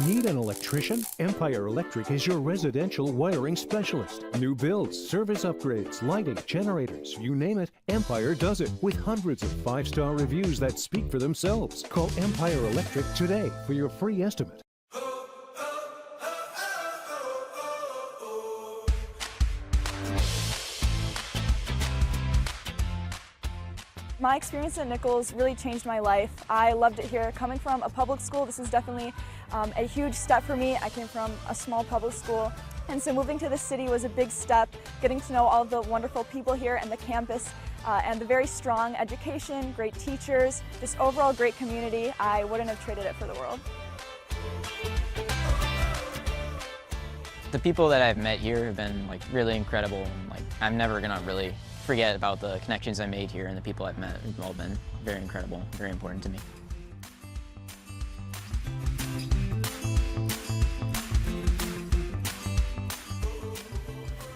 Need an electrician? Empire Electric is your residential wiring specialist. New builds, service upgrades, lighting, generators, you name it, Empire does it with hundreds of 5-star reviews that speak for themselves. Call Empire Electric today for your free estimate. My experience at Nichols really changed my life. I loved it here. Coming from a public school, this is definitely a huge step for me. I came from a small public school, and so moving to the city was a big step, getting to know all the wonderful people here and the campus, and the very strong education, great teachers, just overall great community. I wouldn't have traded it for the world. The people that I've met here have been really incredible, and I'm never gonna really forget about the connections I made here, and the people I've met have all been very incredible, very important to me.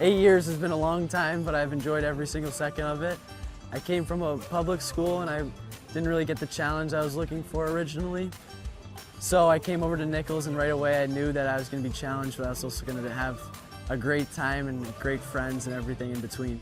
"8 years has been a long time, but I've enjoyed every single second of it. I came from a public school and I didn't really get the challenge I was looking for originally. So I came over to Nichols, and right away I knew that I was going to be challenged, but I was also going to have a great time and great friends and everything in between.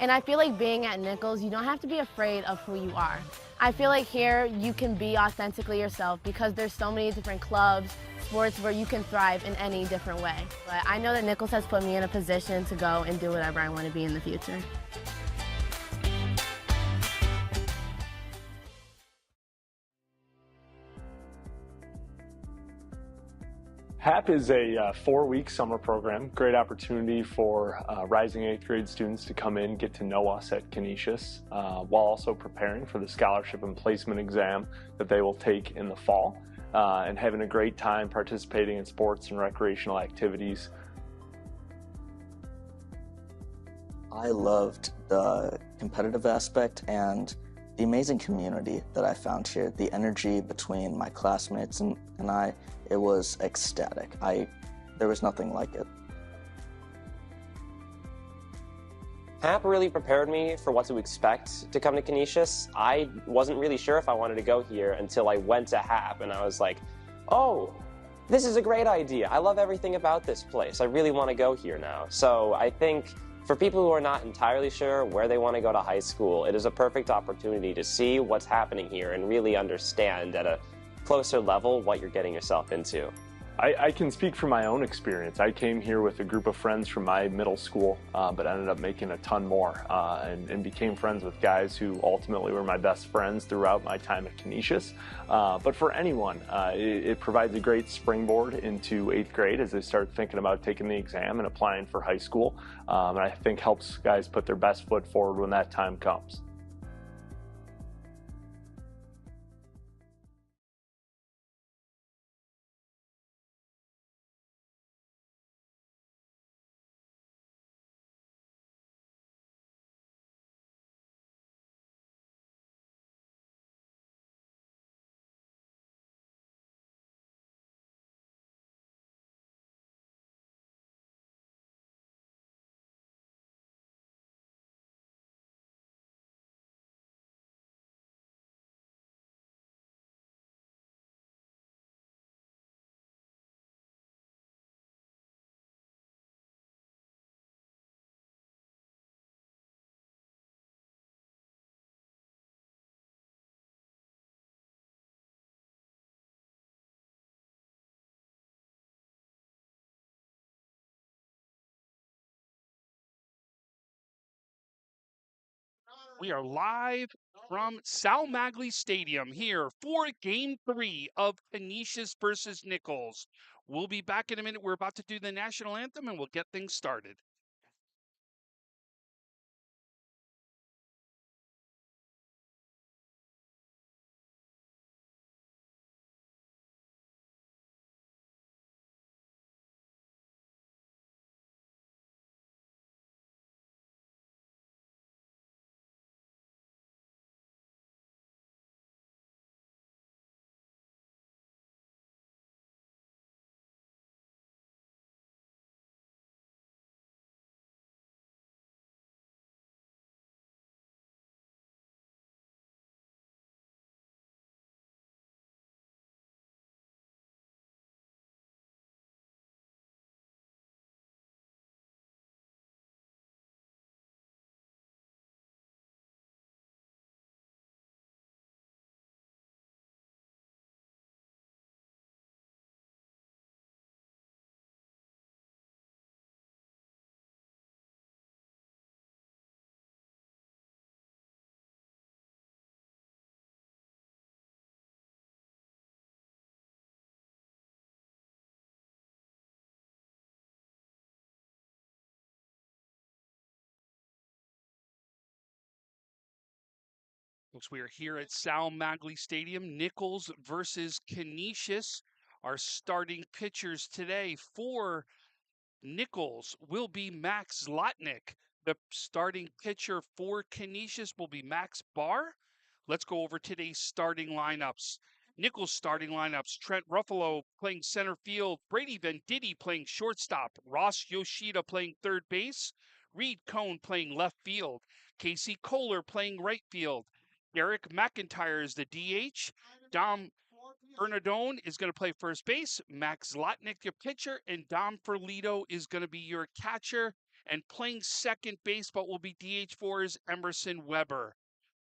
And I feel like being at Nichols, you don't have to be afraid of who you are. I feel like here you can be authentically yourself because there's so many different clubs, sports where you can thrive in any different way. But I know that Nichols has put me in a position to go and do whatever I want to be in the future. HAP is a 4-week summer program, great opportunity for rising 8th grade students to come in, get to know us at Canisius, while also preparing for the scholarship and placement exam that they will take in the fall, and having a great time participating in sports and recreational activities. I loved the competitive aspect and the amazing community that I found here. The energy between my classmates and I, it was ecstatic. There was nothing like it. HAP really prepared me for what to expect to come to Canisius. I wasn't really sure if I wanted to go here until I went to HAP, and I was like, oh, this is a great idea. I love everything about this place. I really want to go here now. So I think for people who are not entirely sure where they want to go to high school, it is a perfect opportunity to see what's happening here and really understand at a closer level what you're getting yourself into. I can speak from my own experience. I came here with a group of friends from my middle school, but ended up making a ton more and became friends with guys who ultimately were my best friends throughout my time at Canisius. But for anyone, it provides a great springboard into 8th grade as they start thinking about taking the exam and applying for high school. And I think helps guys put their best foot forward when that time comes. We are live from Sal Maglie Stadium here for Game 3 of Canisius versus Nichols. We'll be back in a minute. We're about to do the national anthem, and we'll get things started. Folks, we are here at Sal Magley Stadium. Nichols versus Canisius. Our starting pitchers today for Nichols will be Max Zlotnick. The starting pitcher for Canisius will be Max Barr. Let's go over today's starting lineups. Nichols starting lineups: Trent Ruffalo playing center field, Brady Venditti playing shortstop, Ross Yoshida playing third base, Reed Cohn playing left field, Casey Kohler playing right field, Derek McIntyre is the DH, Dom Bernardone is going to play first base, Max Zlotnick your pitcher, and Dom Ferlito is going to be your catcher. And playing second base, but will be DH for, is Emerson Weber.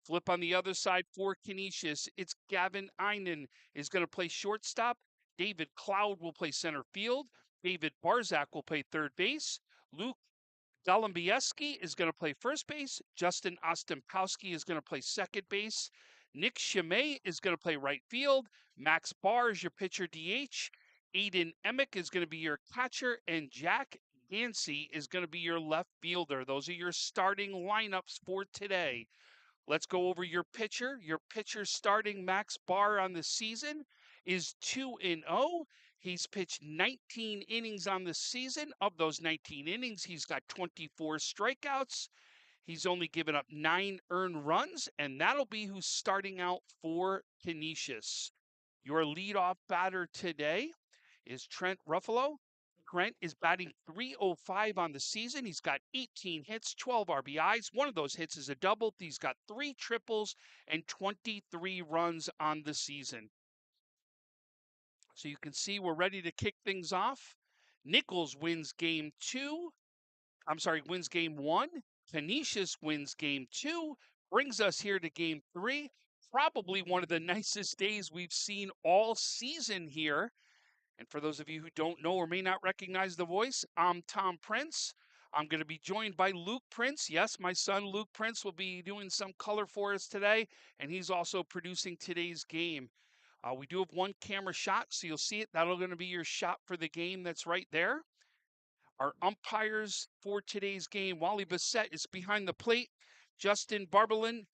Flip on the other side for Canisius. It's Gavin Einan is going to play shortstop. David Cloud will play center field. David Barzak will play third base. Luke Golombieski is going to play first base. Justin Ostampowski is going to play second base. Nick Chimay is going to play right field. Max Barr is your pitcher DH. Aiden Emick is going to be your catcher. And Jack Yancey is going to be your left fielder. Those are your starting lineups for today. Let's go over your pitcher. Your pitcher starting Max Barr on the season is 2-0. He's pitched 19 innings on the season. Of those 19 innings, he's got 24 strikeouts. He's only given up 9 earned runs, and that'll be who's starting out for Canisius. Your leadoff batter today is Trent Ruffalo. Trent is batting .305 on the season. He's got 18 hits, 12 RBIs. One of those hits is a double. He's got 3 triples and 23 runs on the season. So you can see we're ready to kick things off. Nichols wins game 1. Canisius wins game 2. Brings us here to game 3. Probably one of the nicest days we've seen all season here. And for those of you who don't know or may not recognize the voice, I'm Tom Prince. I'm going to be joined by Luke Prince. Yes, my son Luke Prince will be doing some color for us today, and he's also producing today's game. We do have one camera shot, so you'll see it. That'll going to be your shot for the game that's right there. Our umpires for today's game: Wally Bissett is behind the plate. Justin Barberlin,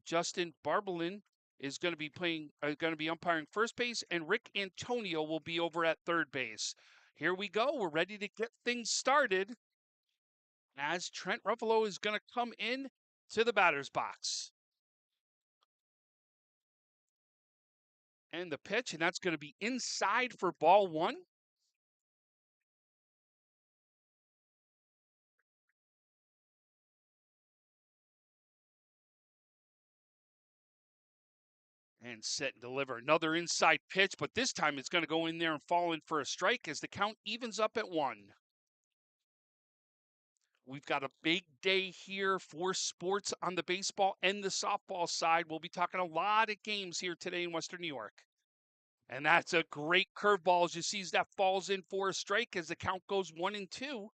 Justin Barberlin is going to be umpiring first base, and Rick Antonio will be over at third base. Here we go. We're ready to get things started as Trent Ruffalo is going to come in to the batter's box. And the pitch, and that's going to be inside for ball 1. And set and deliver. Another inside pitch, but this time it's going to go in there and fall in for a strike as the count evens up at 1. We've got a big day here for sports on the baseball and the softball side. We'll be talking a lot of games here today in Western New York. And that's a great curveball as you see as that falls in for a strike as the count goes 1-2.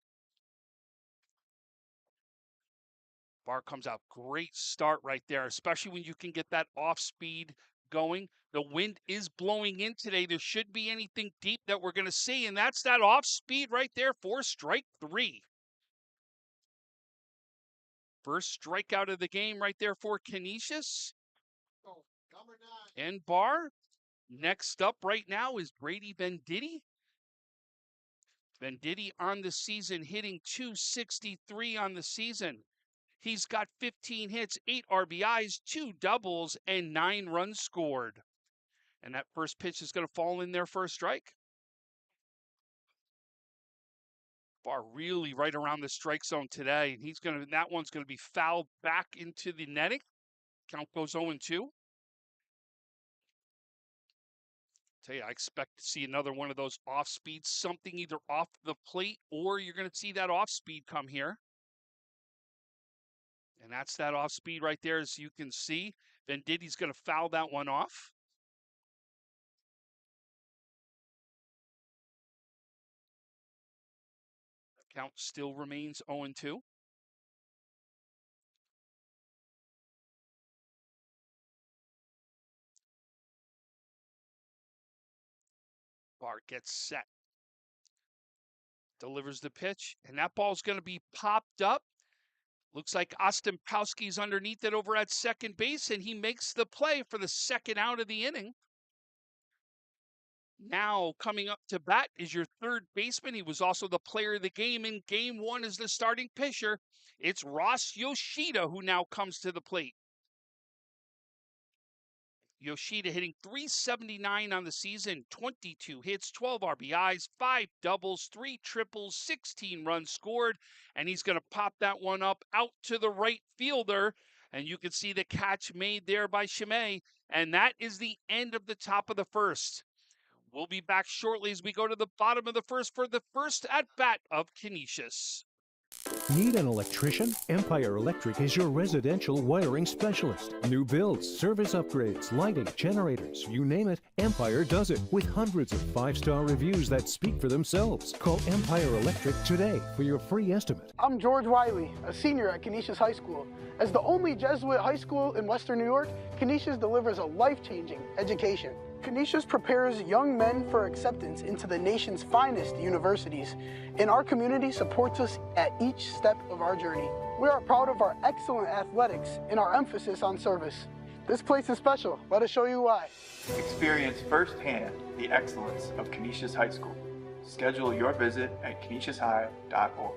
Barr comes out. Great start right there, especially when you can get that off speed going. The wind is blowing in today. There should be anything deep that we're going to see, and that's that off speed right there for strike 3. First strikeout of the game right there for Canisius. And Barr. Next up right now is Brady Venditti. Venditti on the season hitting .263 on the season. He's got 15 hits, 8 RBIs, 2 doubles, and 9 runs scored. And that first pitch is going to fall in there for a strike. Barr really right around the strike zone today. And that one's going to be fouled back into the netting. Count goes 0-2. Tell you, I expect to see another one of those off speeds, something either off the plate or you're going to see that off speed come here. And that's that off speed right there, as you can see. Venditti's going to foul that one off. Count still remains 0-2. Barr gets set. Delivers the pitch, and that ball's going to be popped up. Looks like Ostankowski's underneath it over at second base, and he makes the play for the second out of the inning. Now coming up to bat is your third baseman. He was also the player of the game in game one as the starting pitcher. It's Ross Yoshida who now comes to the plate. Yoshida hitting .379 on the season, 22 hits, 12 RBIs, 5 doubles, 3 triples, 16 runs scored, and he's going to pop that one up out to the right fielder, and you can see the catch made there by Chimay, and that is the end of the top of the first. We'll be back shortly as we go to the bottom of the first for the first at-bat of Canisius. Need an electrician? Empire Electric is your residential wiring specialist. New builds, service upgrades, lighting, generators, you name it, Empire does it with hundreds of 5-star reviews that speak for themselves. Call Empire Electric today for your free estimate. I'm George Wiley, a senior at Canisius High School. As the only Jesuit high school in Western New York, Canisius delivers a life-changing education. Canisius prepares young men for acceptance into the nation's finest universities, and our community supports us at each step of our journey. We are proud of our excellent athletics and our emphasis on service. This place is special. Let us show you why. Experience firsthand the excellence of Canisius High School. Schedule your visit at canisiushigh.org.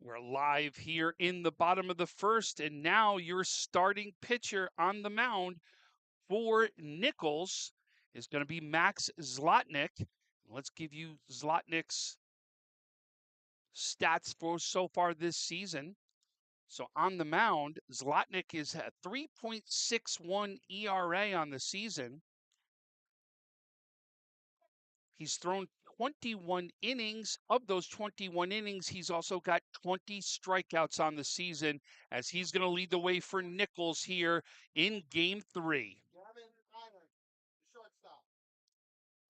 We're live here in the bottom of the first, and now your starting pitcher on the mound for Nichols is going to be Max Zlotnick. Let's give you Zlotnick's stats for so far this season. So on the mound, Zlotnick is at 3.61 ERA on the season. He's thrown 21 innings. Of those 21 innings, he's also got 20 strikeouts on the season as he's going to lead the way for Nichols here in game 3.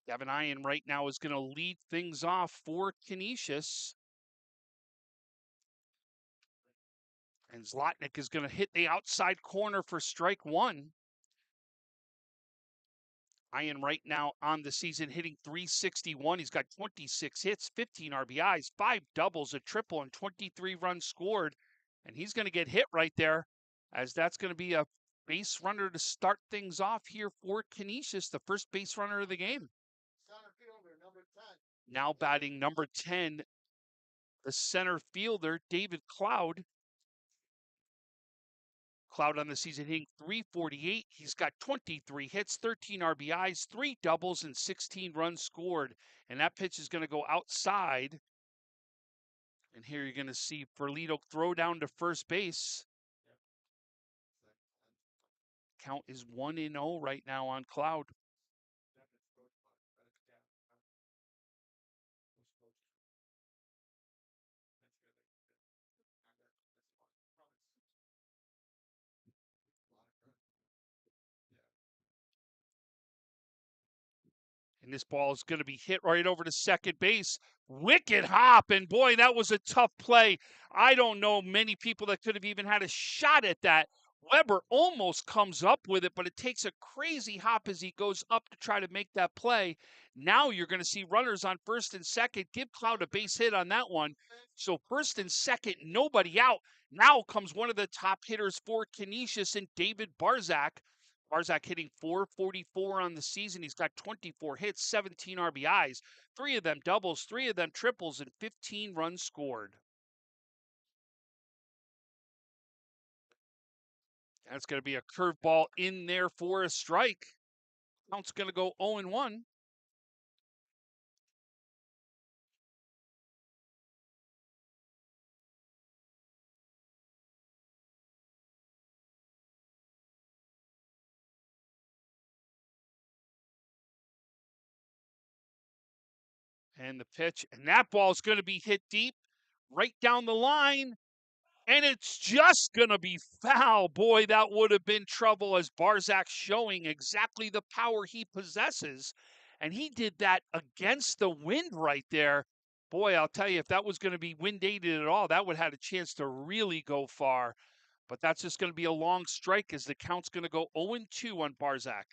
Gavin Ian right now is going to lead things off for Canisius. And Zlotnick is going to hit the outside corner for strike 1. Ian right now on the season hitting .361. He's got 26 hits, 15 RBIs, 5 doubles, a triple, and 23 runs scored. And he's going to get hit right there, as that's going to be a base runner to start things off here for Canisius, the first base runner of the game. Center fielder, number 10. Now batting number 10, the center fielder, David Cloud. Cloud on the season hitting .348. He's got 23 hits, 13 RBIs, 3 doubles, and 16 runs scored. And that pitch is going to go outside. And here you're going to see Ferlito throw down to first base. Count is 1-0 right now on Cloud. And this ball is going to be hit right over to second base. Wicked hop, and boy, that was a tough play. I don't know many people that could have even had a shot at that. Weber almost comes up with it, but it takes a crazy hop as he goes up to try to make that play. Now you're going to see runners on first and second. Give Cloud a base hit on that one. So first and second, nobody out. Now comes one of the top hitters for Canisius and David Barzak. Barzak hitting .444 on the season. He's got 24 hits, 17 RBIs, 3 of them doubles, 3 of them triples, and 15 runs scored. That's going to be a curveball in there for a strike. Count's going to go 0-1. And the pitch, and that ball is going to be hit deep, right down the line. And it's just going to be foul. Boy, that would have been trouble, as Barzak showing exactly the power he possesses. And he did that against the wind right there. Boy, I'll tell you, if that was going to be wind aided at all, that would have had a chance to really go far. But that's just going to be a long strike, as the count's going to go 0-2 on Barzak.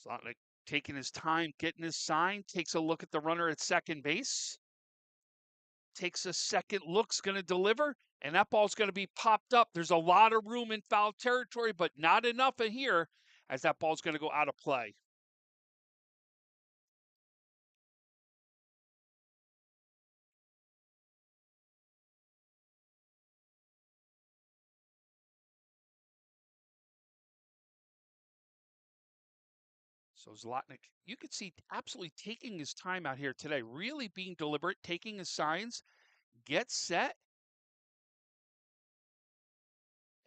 Slotnick taking his time, getting his sign, takes a look at the runner at second base. Takes a second look's going to deliver, and that ball's going to be popped up. There's a lot of room in foul territory, but not enough in here, as that ball's going to go out of play. So Zlotnick, you could see absolutely taking his time out here today, really being deliberate, taking his signs, get set.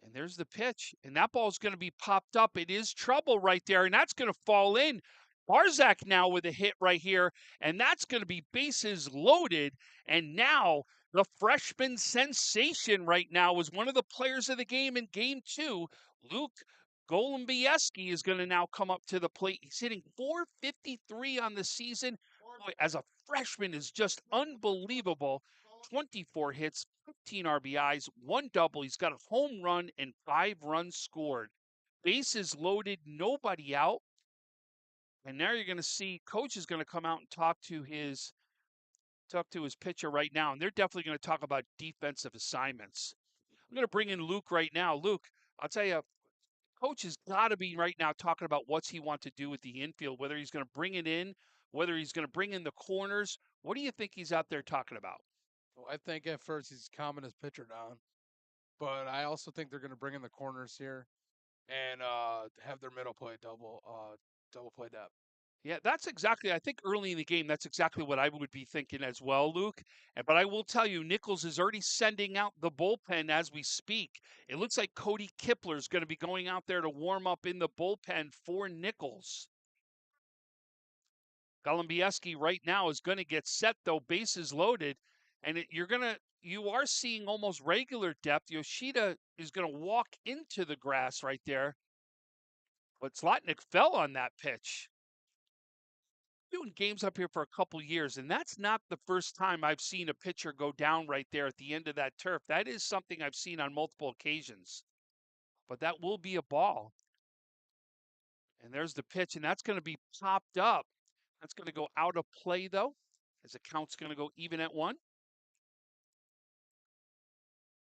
And there's the pitch, and that ball's going to be popped up. It is trouble right there, and that's going to fall in. Barzak now with a hit right here, and that's going to be bases loaded. And now the freshman sensation right now is one of the players of the game in game 2. Luke Golumbieski is going to now come up to the plate. He's hitting .453 on the season. Boy, as a freshman is just unbelievable. 24 hits, 15 RBIs, 1 double. He's got a home run and 5 runs scored. Bases loaded, nobody out. And now you're going to see coach is going to come out and talk to his pitcher right now, and they're definitely going to talk about defensive assignments. I'm going to bring in Luke right now. Luke, I'll tell you, coach has got to be right now talking about what's he want to do with the infield, whether he's going to bring it in, whether he's going to bring in the corners. What do you think he's out there talking about? Well, I think at first he's calming his pitcher down, but I also think they're going to bring in the corners here and have their middle play double play depth. Yeah, that's exactly, I think early in the game, that's exactly what I would be thinking as well, Luke. But I will tell you, Nichols is already sending out the bullpen as we speak. It looks like Cody Kipler is going to be going out there to warm up in the bullpen for Nichols. Golumbieski right now is going to get set, though, bases loaded. And you are seeing almost regular depth. Yoshida is going to walk into the grass right there. But Zlotnick fell on that pitch. Doing games up here for a couple years, and that's not the first time I've seen a pitcher go down right there at the end of that turf. That is something I've seen on multiple occasions. But that will be a ball. And there's the pitch, and that's going to be popped up. That's going to go out of play, though, as the count's going to go even at 1.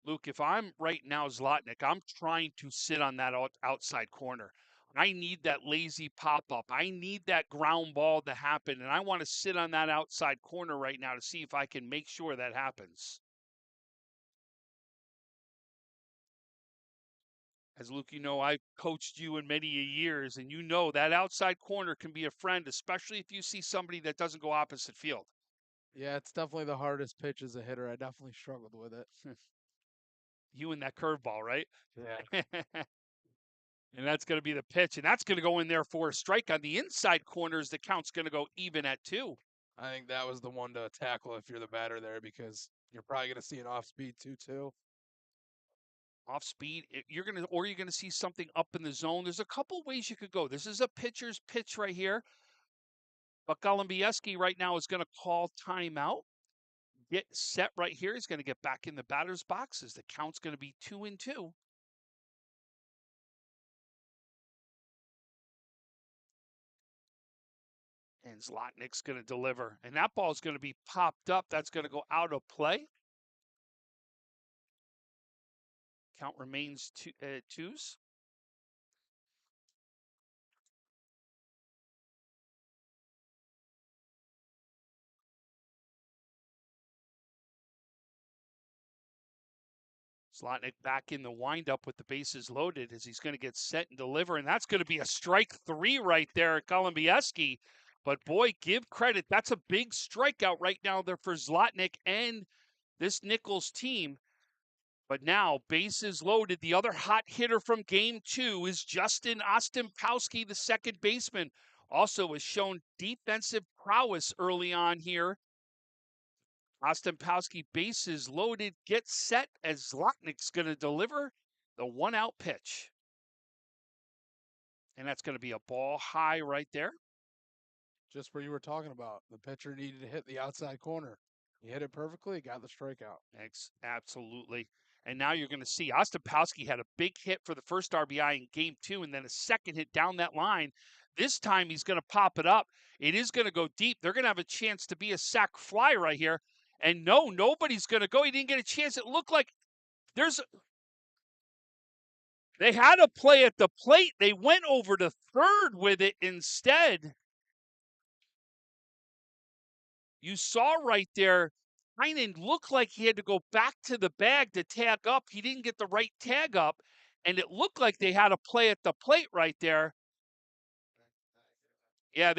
Luke, if I'm right now Zlotnick, I'm trying to sit on that outside corner. I need that lazy pop-up. I need that ground ball to happen, and I want to sit on that outside corner right now to see if I can make sure that happens. As Luke, you know, I've coached you in many years, and you know that outside corner can be a friend, especially if you see somebody that doesn't go opposite field. Yeah, it's definitely the hardest pitch as a hitter. I definitely struggled with it. You and that curveball, right? Yeah. And that's going to be the pitch, and that's going to go in there for a strike on the inside corners. The count's going to go even at 2. I think that was the one to tackle if you're the batter there, because you're probably going to see an off-speed 2-2. Off speed, you're going to see something up in the zone. There's a couple ways you could go. This is a pitcher's pitch right here. But Golumbieski right now is going to call timeout. Get set right here. He's going to get back in the batter's box as the count's going to be 2-2. And Zlotnick's going to deliver. And that ball is going to be popped up. That's going to go out of play. Count remains 2s. Zlotnick back in the windup with the bases loaded as he's going to get set and deliver. And that's going to be a strike 3 right there at Golumbieski. But boy, give credit. That's a big strikeout right now there for Zlotnick and this Nichols team. But now, bases loaded. The other hot hitter from game 2 is Justin Ostampowski, the second baseman. Also has shown defensive prowess early on here. Ostampowski, bases loaded, gets set as Zlotnick's going to deliver the 1-out pitch. And that's going to be a ball high right there. Just where you were talking about. The pitcher needed to hit the outside corner. He hit it perfectly, got the strikeout. Absolutely. And now you're going to see Ostampowski had a big hit for the first RBI in game 2 and then a second hit down that line. This time he's going to pop it up. It is going to go deep. They're going to have a chance to be a sac fly right here. And no, nobody's going to go. He didn't get a chance. It looked like they had a play at the plate. They went over to third with it instead. You saw right there, Heinen looked like he had to go back to the bag to tag up. He didn't get the right tag up, and it looked like they had a play at the plate right there. Yeah,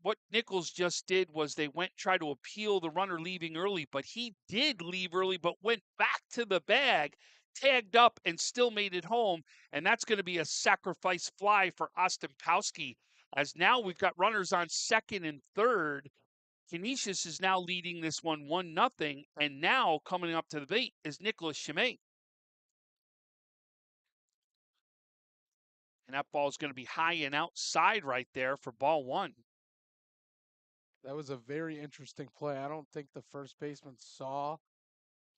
what Nichols just did was they tried to appeal the runner leaving early, but he did leave early, but went back to the bag, tagged up, and still made it home. And that's going to be a sacrifice fly for Ostampowski, as now we've got runners on second and third. Canisius is now leading this one 1-0, and now coming up to the plate is Nicholas Chimay. And that ball is going to be high and outside right there for ball 1. That was a very interesting play. I don't think the first baseman saw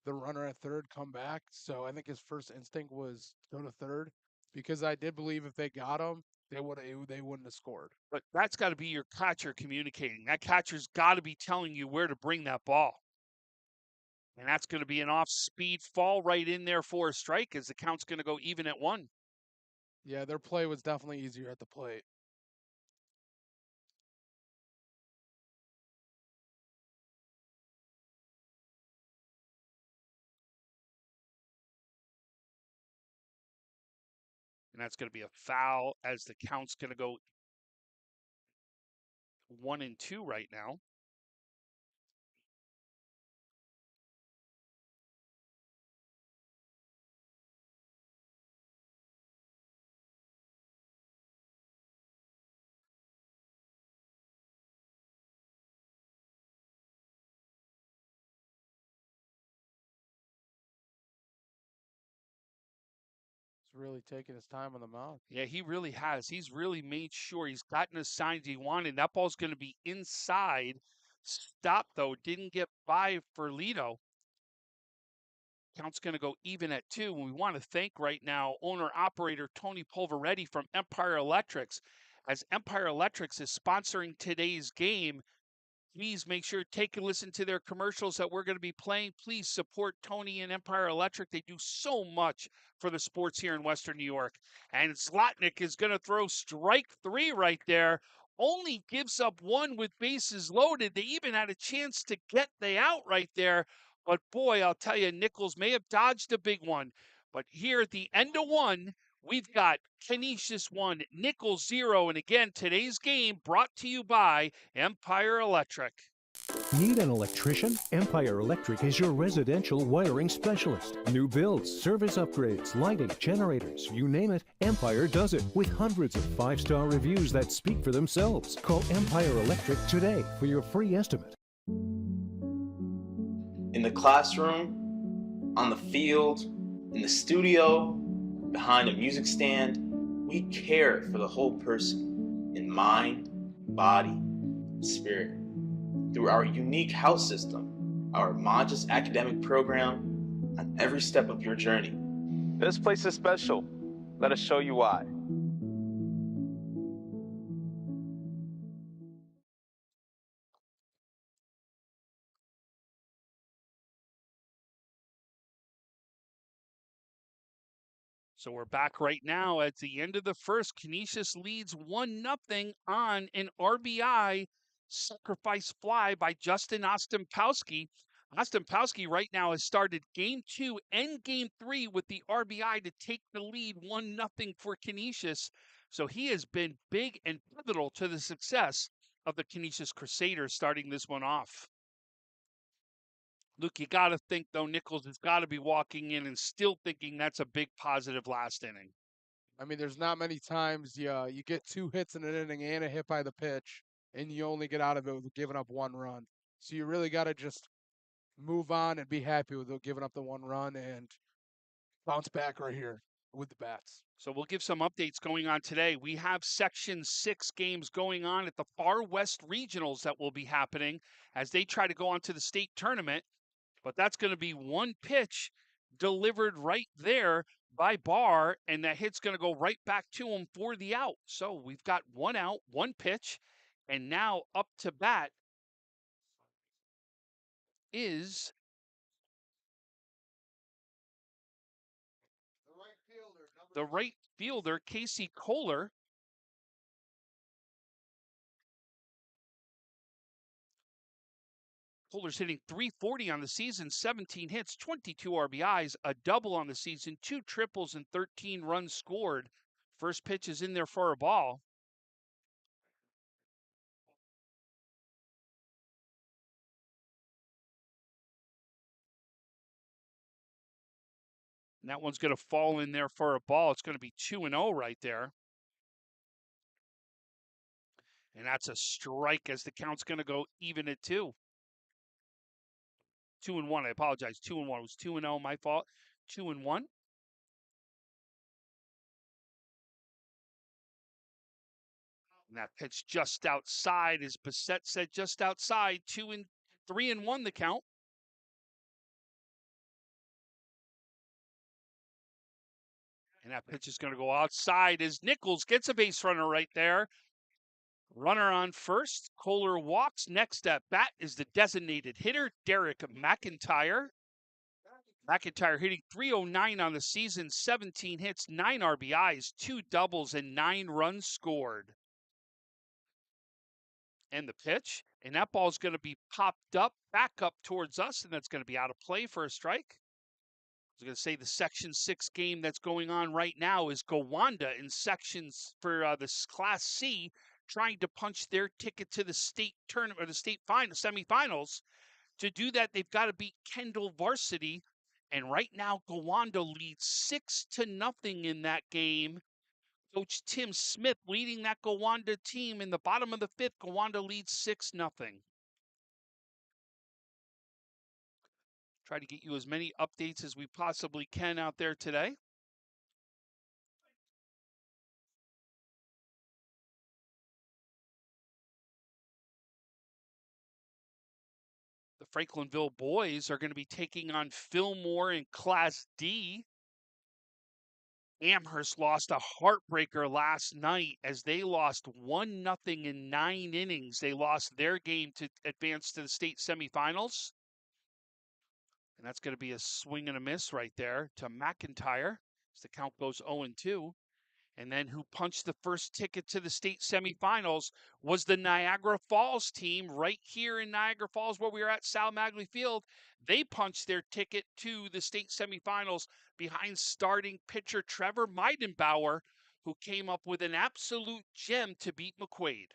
the runner at third come back, so I think his first instinct was go to third, because I did believe if they got him, they wouldn't have scored. But that's got to be your catcher communicating. That catcher's got to be telling you where to bring that ball. And that's going to be an off-speed fall right in there for a strike, as the count's going to go even at 1. Yeah, their play was definitely easier at the plate. And that's going to be a foul, as the count's going to go 1-2 right now. He's really taking his time on the mound. Yeah, he really has. He's really made sure he's gotten the signs he wanted. That ball's going to be inside. Stop, though. Didn't get by for Lito. Count's going to go even at 2. And we want to thank right now owner-operator Tony Pulveretti from Empire Electrics. As Empire Electrics is sponsoring today's game, please make sure take a listen to their commercials that we're going to be playing. Please support Tony and Empire Electric. They do so much for the sports here in Western New York. And Zlotnick is going to throw strike 3 right there. Only gives up 1 with bases loaded. They even had a chance to get the out right there. But boy, I'll tell you, Nichols may have dodged a big one. But here at the end of 1, we've got Canisius 1, Nichols 0. And again, today's game brought to you by Empire Electric. Need an electrician? Empire Electric is your residential wiring specialist. New builds, service upgrades, lighting, generators, you name it, Empire does it with hundreds of 5-star reviews that speak for themselves. Call Empire Electric today for your free estimate. In the classroom, on the field, in the studio, behind a music stand, we care for the whole person in mind, body, and spirit. Through our unique house system, our Modus academic program, on every step of your journey. This place is special. Let us show you why. So we're back right now at the end of the first. Canisius leads 1-0 on an RBI sacrifice fly by Justin Ostampowski. Ostampowski right now has started game 2 and game 3 with the RBI to take the lead 1-0 for Canisius. So he has been big and pivotal to the success of the Canisius Crusaders starting this one off. Luke, you got to think, though, Nichols has got to be walking in and still thinking that's a big positive last inning. I mean, there's not many times you get 2 hits in an inning and a hit by the pitch, and you only get out of it with giving up 1 run. So you really got to just move on and be happy with giving up the 1 run and bounce back right here with the bats. So we'll give some updates going on today. We have Section 6 games going on at the Far West Regionals that will be happening as they try to go on to the state tournament. But that's going to be 1 pitch delivered right there by Barr, and that hit's going to go right back to him for the out. So we've got 1 out, 1 pitch, and now up to bat is the right fielder, Casey Kohler. Kohler's hitting .340 on the season, 17 hits, 22 RBIs, a double on the season, 2 triples, and 13 runs scored. First pitch is in there for a ball. And that one's going to fall in there for a ball. It's going to be 2-0 right there. And that's a strike as the count's going to go even at 2. 2-1. I apologize. 2-1. It was 2-0. My fault. 2-1. And that pitch just outside, as Bissett said, just outside. 3-1 the count. And that pitch is going to go outside as Nichols gets a base runner right there. Runner on first. Kohler walks. Next at bat is the designated hitter, Derek McIntyre. McIntyre hitting .309 on the season, 17 hits, 9 RBIs, 2 doubles, and 9 runs scored. And the pitch, and that ball is going to be popped up, back up towards us, and that's going to be out of play for a strike. I was going to say the Section 6 game that's going on right now is Gowanda in sections for this Class C, trying to punch their ticket to the state tournament or the state semifinals. To do that, they've got to beat Kendall Varsity, and right now Gowanda leads 6-0 in that game. Coach Tim Smith leading that Gowanda team in the bottom of the 5th. Gowanda leads 6-0. Try to get you as many updates as we possibly can out there today. The Franklinville boys are going to be taking on Fillmore in Class D. Amherst lost a heartbreaker last night as they lost 1-0 in 9 innings. They lost their game to advance to the state semifinals. And that's going to be a swing and a miss right there to McIntyre as the count goes 0-2. And then who punched the first ticket to the state semifinals was the Niagara Falls team right here in Niagara Falls where we are at Sal Magley Field. They punched their ticket to the state semifinals behind starting pitcher Trevor Meidenbauer, who came up with an absolute gem to beat McQuaid.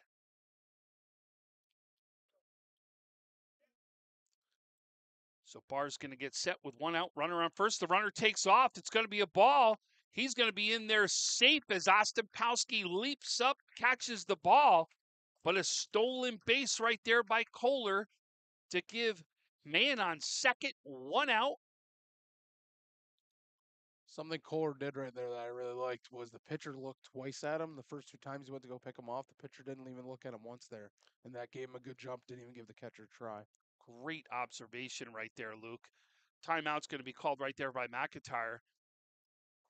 So Barr's going to get set with 1 out, runner on first. The runner takes off. It's going to be a ball. He's going to be in there safe as Ostapowski leaps up, catches the ball. But a stolen base right there by Kohler to give man on second, 1 out. Something Kohler did right there that I really liked was the pitcher looked twice at him. The first 2 times he went to go pick him off, the pitcher didn't even look at him once there. And that gave him a good jump, didn't even give the catcher a try. Great observation right there, Luke. Timeout's going to be called right there by McIntyre.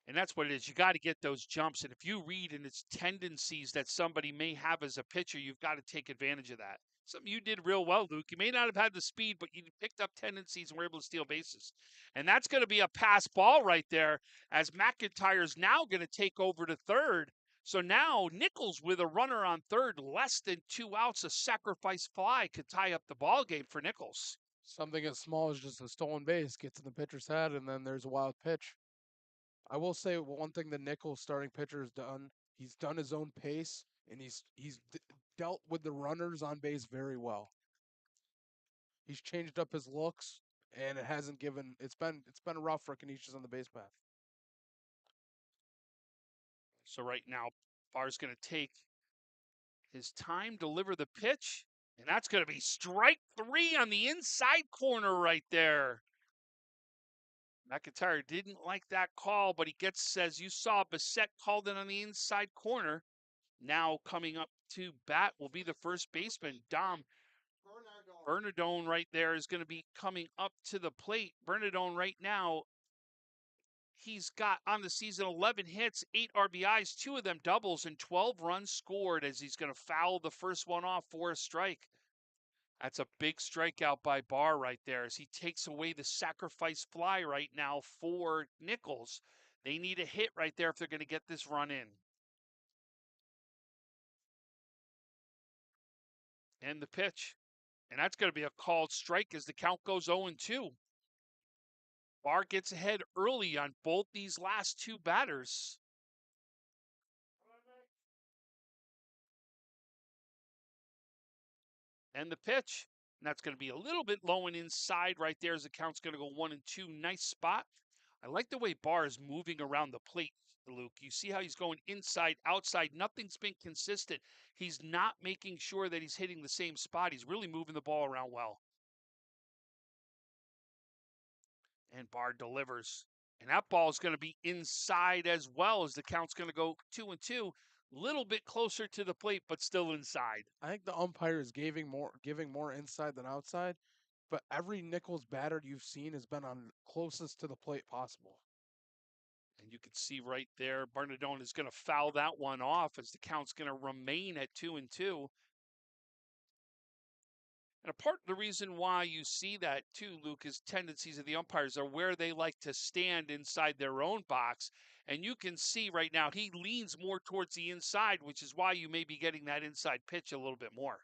And that's what it is. You got to get those jumps. And if you read in its tendencies that somebody may have as a pitcher, you've got to take advantage of that. Something you did real well, Luke. You may not have had the speed, but you picked up tendencies and were able to steal bases. And that's going to be a pass ball right there as McIntyre's now going to take over to third. So now Nichols with a runner on third, less than 2 outs, a sacrifice fly could tie up the ball game for Nichols. Something as small as just a stolen base gets in the pitcher's head, and then there's a wild pitch. I will say one thing the Nichols starting pitcher has done. He's done his own pace, and he's dealt with the runners on base very well. He's changed up his looks and it hasn't given. It's been rough for Canisius on the base path. So right now, Barr's going to take his time, deliver the pitch, and that's going to be strike 3 on the inside corner right there. McIntyre didn't like that call, but he gets, as you saw, Bissett called it on the inside corner. Now coming up to bat will be the first baseman, Dom Bernardone right there is going to be coming up to the plate. Bernardone right now, he's got on the season 11 hits, 8 RBIs, 2 of them doubles, and 12 runs scored as he's going to foul the first one off for a strike. That's a big strikeout by Barr right there as he takes away the sacrifice fly right now for Nichols. They need a hit right there if they're going to get this run in. And the pitch. And that's going to be a called strike as the count goes 0-2. Barr gets ahead early on both these last 2 batters. And the pitch. And that's going to be a little bit low and inside right there as the count's going to go 1-2. Nice spot. I like the way Barr is moving around the plate, Luke. You see how he's going inside, outside. Nothing's been consistent. He's not making sure that he's hitting the same spot. He's really moving the ball around well. And Barr delivers. And that ball is going to be inside as well as the count's going to go 2-2. Little bit closer to the plate, but still inside. I think the umpire is giving more inside than outside, but every Nichols batter you've seen has been on closest to the plate possible. And you can see right there, Bernardone is going to foul that one off as the count's going to remain at 2-2. And a part of the reason why you see that too, Luke, is tendencies of the umpires are where they like to stand inside their own box. And you can see right now he leans more towards the inside, which is why you may be getting that inside pitch a little bit more.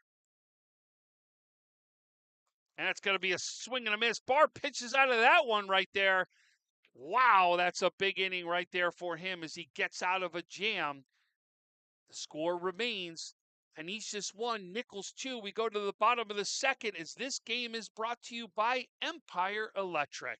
And that's going to be a swing and a miss. Barr pitches out of that one right there. Wow, that's a big inning right there for him as he gets out of a jam. The score remains Canisius 1, Nichols 2. We go to the bottom of the second as this game is brought to you by Empire Electric.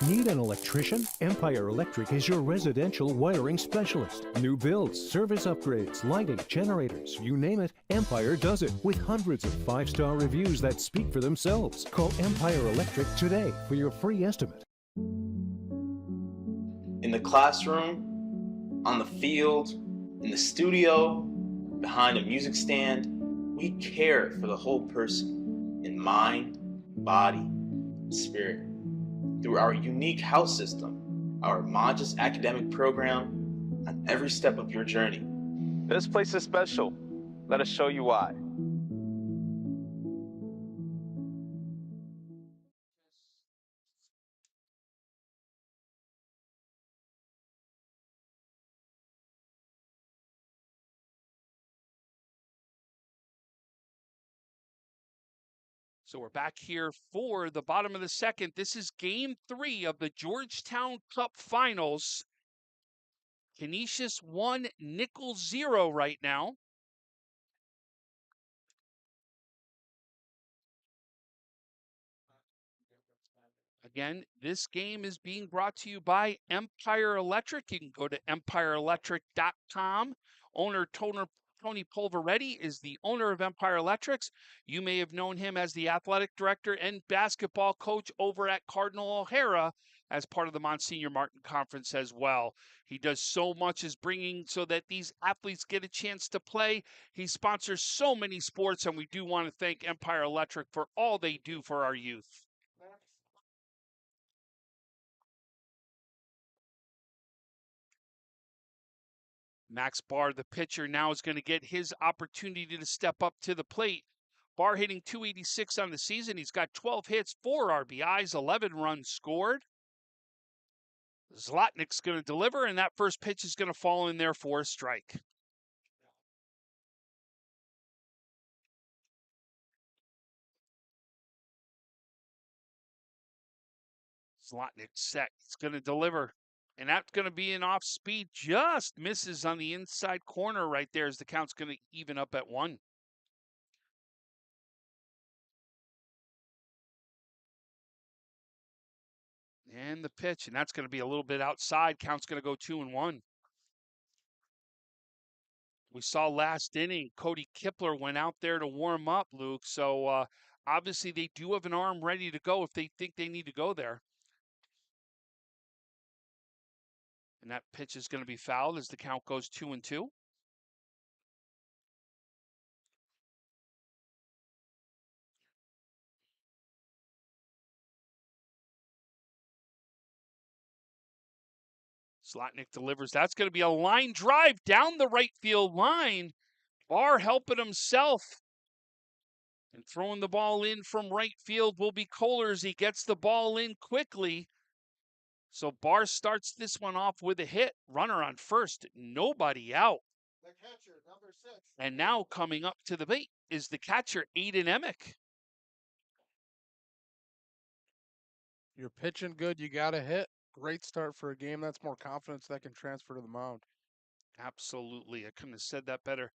Need an electrician? Empire Electric is your residential wiring specialist. New builds, service upgrades, lighting, generators, you name it, Empire does it with hundreds of 5-star reviews that speak for themselves. Call Empire Electric today for your free estimate. In the classroom, on the field, in the studio, behind a music stand, we care for the whole person in mind, body, and spirit. Through our unique house system, our Modus academic program, on every step of your journey. This place is special. Let us show you why. So we're back here for the bottom of the second. This is game 3 of the Georgetown Cup Finals. Canisius 1, Nichols 0 right now. Again, this game is being brought to you by Empire Electric. You can go to empireelectric.com. Owner Tony Polveretti is the owner of Empire Electrics. You may have known him as the athletic director and basketball coach over at Cardinal O'Hara as part of the Monsignor Martin Conference as well. He does so much as bringing so that these athletes get a chance to play. He sponsors so many sports, and we do want to thank Empire Electric for all they do for our youth. Max Barr, the pitcher, now is going to get his opportunity to step up to the plate. Barr hitting .286 on the season. He's got 12 hits, 4 RBIs, 11 runs scored. Zlotnick's going to deliver, and that first pitch is going to fall in there for a strike. Zlotnick set. He's going to deliver. And that's going to be an off speed. Just misses on the inside corner right there as the count's going to even up at 1. And the pitch, and that's going to be a little bit outside. Count's going to go 2-1. We saw last inning, Cody Kipler went out there to warm up, Luke. So obviously they do have an arm ready to go if they think they need to go there. And that pitch is going to be fouled as the count goes 2-2. Slotnick delivers. That's going to be a line drive down the right field line. Barr helping himself. And throwing the ball in from right field will be Kohlers. He gets the ball in quickly. So Barr starts this one off with a hit. Runner on first, nobody out. The catcher, number 6. And now coming up to the plate is the catcher, Aiden Emick. You're pitching good. You got to hit. Great start for a game. That's more confidence that can transfer to the mound. Absolutely. I couldn't have said that better.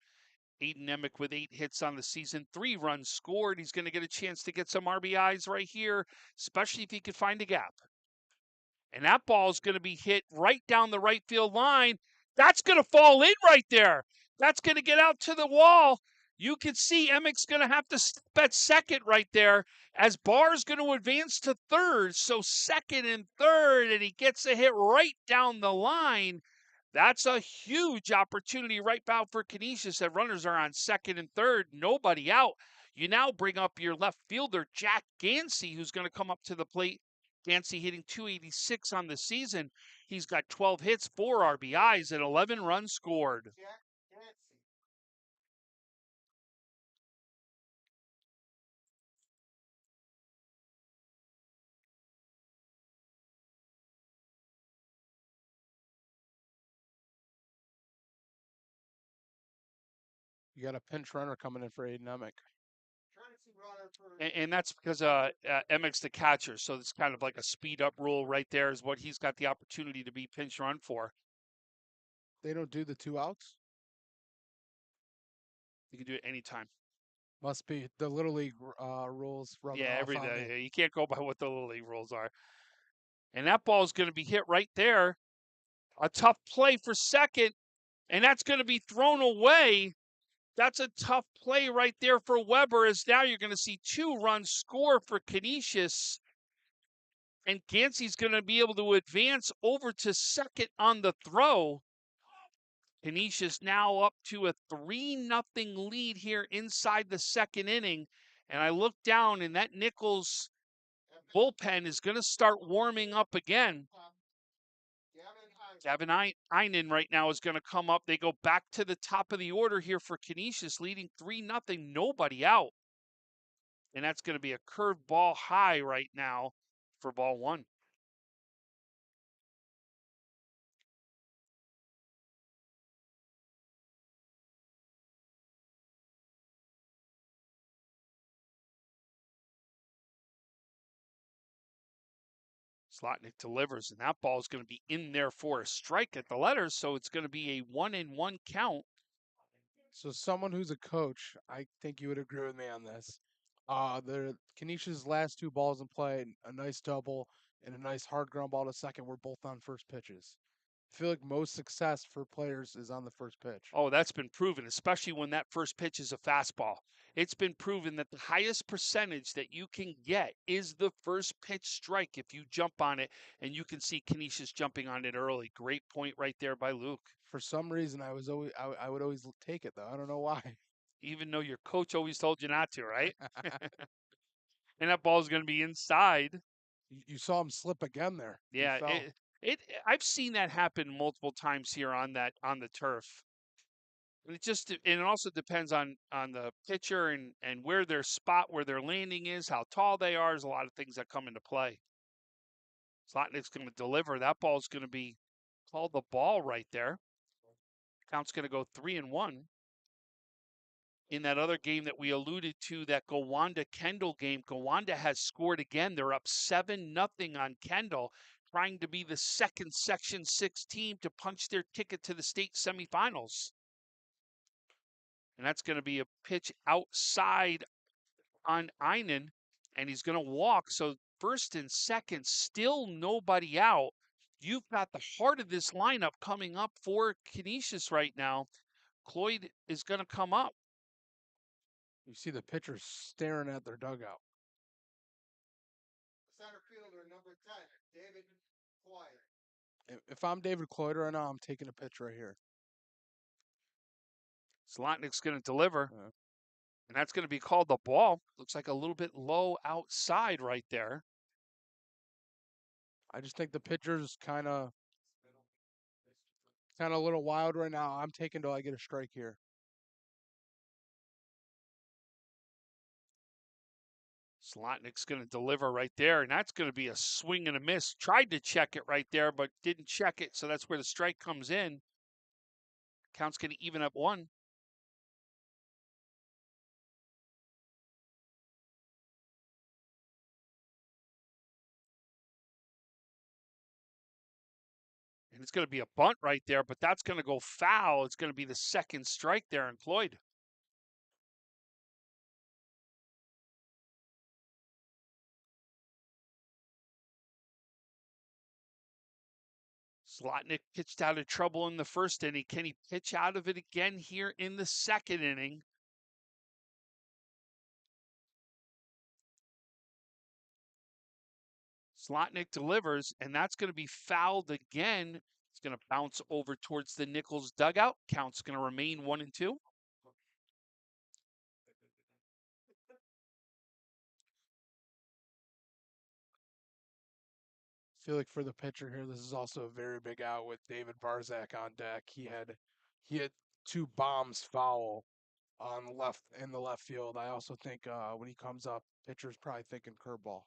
Aiden Emick with 8 hits on the season, 3 runs scored. He's going to get a chance to get some RBIs right here, especially if he could find a gap. And that ball is going to be hit right down the right field line. That's going to fall in right there. That's going to get out to the wall. You can see Emick's going to have to step at second right there as Barr's going to advance to third. So second and third, and he gets a hit right down the line. That's a huge opportunity right now for Canisius. That runners are on second and third, nobody out. You now bring up your left fielder, Jack Gansey, who's going to come up to the plate. Gansey hitting .286 on the season. He's got 12 hits, 4 RBIs, and 11 runs scored. Jack Gansey. You got a pinch runner coming in for Aiden Emick. And that's because Emick's the catcher, so it's kind of like a speed-up rule right there is what he's got the opportunity to be pinch run for. They don't do the 2 outs? You can do it anytime. Must be the Little League rules. Yeah, every day. You can't go by what the Little League rules are. And that ball is going to be hit right there. A tough play for second, and that's going to be thrown away. That's a tough play right there for Weber, as now you're going to see 2 runs score for Canisius. And Gansey's going to be able to advance over to second on the throw. Canisius now up to a 3-0 lead here inside the second inning. And I look down, and that Nichols bullpen is going to start warming up again. Gavin Einen right now is going to come up. They go back to the top of the order here for Canisius, leading 3-0, nobody out. And that's going to be a curved ball high right now for ball 1. Slotnick delivers, and that ball is going to be in there for a strike at the letters, so it's going to be a 1-1 count. So someone who's a coach, I think you would agree with me on this. The Canisius' last 2 balls in play, a nice double and a nice hard ground ball to second, were both on first pitches. I feel like most success for players is on the first pitch. Oh, that's been proven, especially when that first pitch is a fastball. It's been proven that the highest percentage that you can get is the first pitch strike if you jump on it, and you can see Canisius jumping on it early. Great point right there by Luke. For some reason, I would always take it, though. I don't know why. Even though your coach always told you not to, right? And that ball is going to be inside. You saw him slip again there. Yeah, I've seen that happen multiple times here on the turf. It also depends on the pitcher and where their spot, where their landing is, how tall they are. There's a lot of things that come into play. Slotnick's going to deliver. That ball's going to be called the ball right there. Count's going to go 3-1. In that other game that we alluded to, that Gowanda-Kendall game, Gowanda has scored again. They're up 7-0 on Kendall, trying to be the second Section 6 team to punch their ticket to the state semifinals. And that's going to be a pitch outside on Einen, and he's going to walk. So first and second, still nobody out. You've got the heart of this lineup coming up for Canisius right now. Cloyd is going to come up. You see the pitchers staring at their dugout. Center fielder number 10, David Cloyd. If I'm David Cloyd right now, I'm taking a pitch right here. Zlotnick's going to deliver, and that's going to be called the ball. Looks like a little bit low outside right there. I just think the pitcher's kind of a little wild right now. I'm taking till I get a strike here. Zlotnick's going to deliver right there, and that's going to be a swing and a miss. Tried to check it right there, but didn't check it, so that's where the strike comes in. Count's going to even up one. And it's going to be a bunt right there, but that's going to go foul. It's going to be the second strike there on Cloyd. Zlotnick pitched out of trouble in the first inning. Can he pitch out of it again here in the second inning? Zlotnick delivers, and that's going to be fouled again. It's going to bounce over towards the Nichols dugout. Count's going to remain 1-2. I feel like for the pitcher here, this is also a very big out with David Barzak on deck. He had two bombs foul on the left field. I also think when he comes up, pitcher's probably thinking curveball.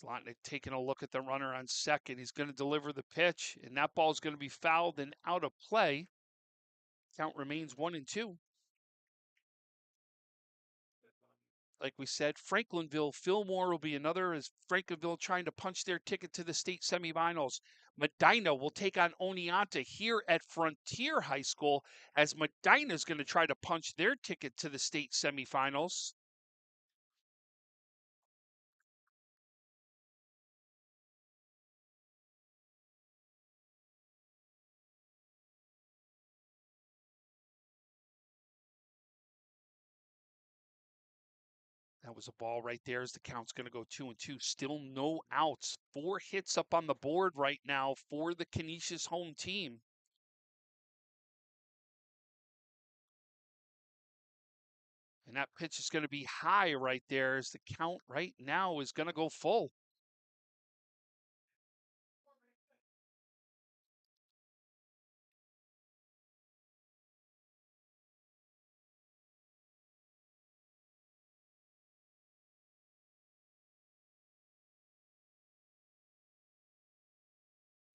Zlotnick taking a look at the runner on second. He's going to deliver the pitch, and that ball is going to be fouled and out of play. Count remains 1-2. Like we said, Franklinville, Fillmore will be another as Franklinville trying to punch their ticket to the state semifinals. Medina will take on Oneonta here at Frontier High School as Medina is going to try to punch their ticket to the state semifinals. That was a ball right there as the count's going to go 2-2. Still no outs. 4 hits up on the board right now for the Canisius home team. And that pitch is going to be high right there as the count right now is going to go full.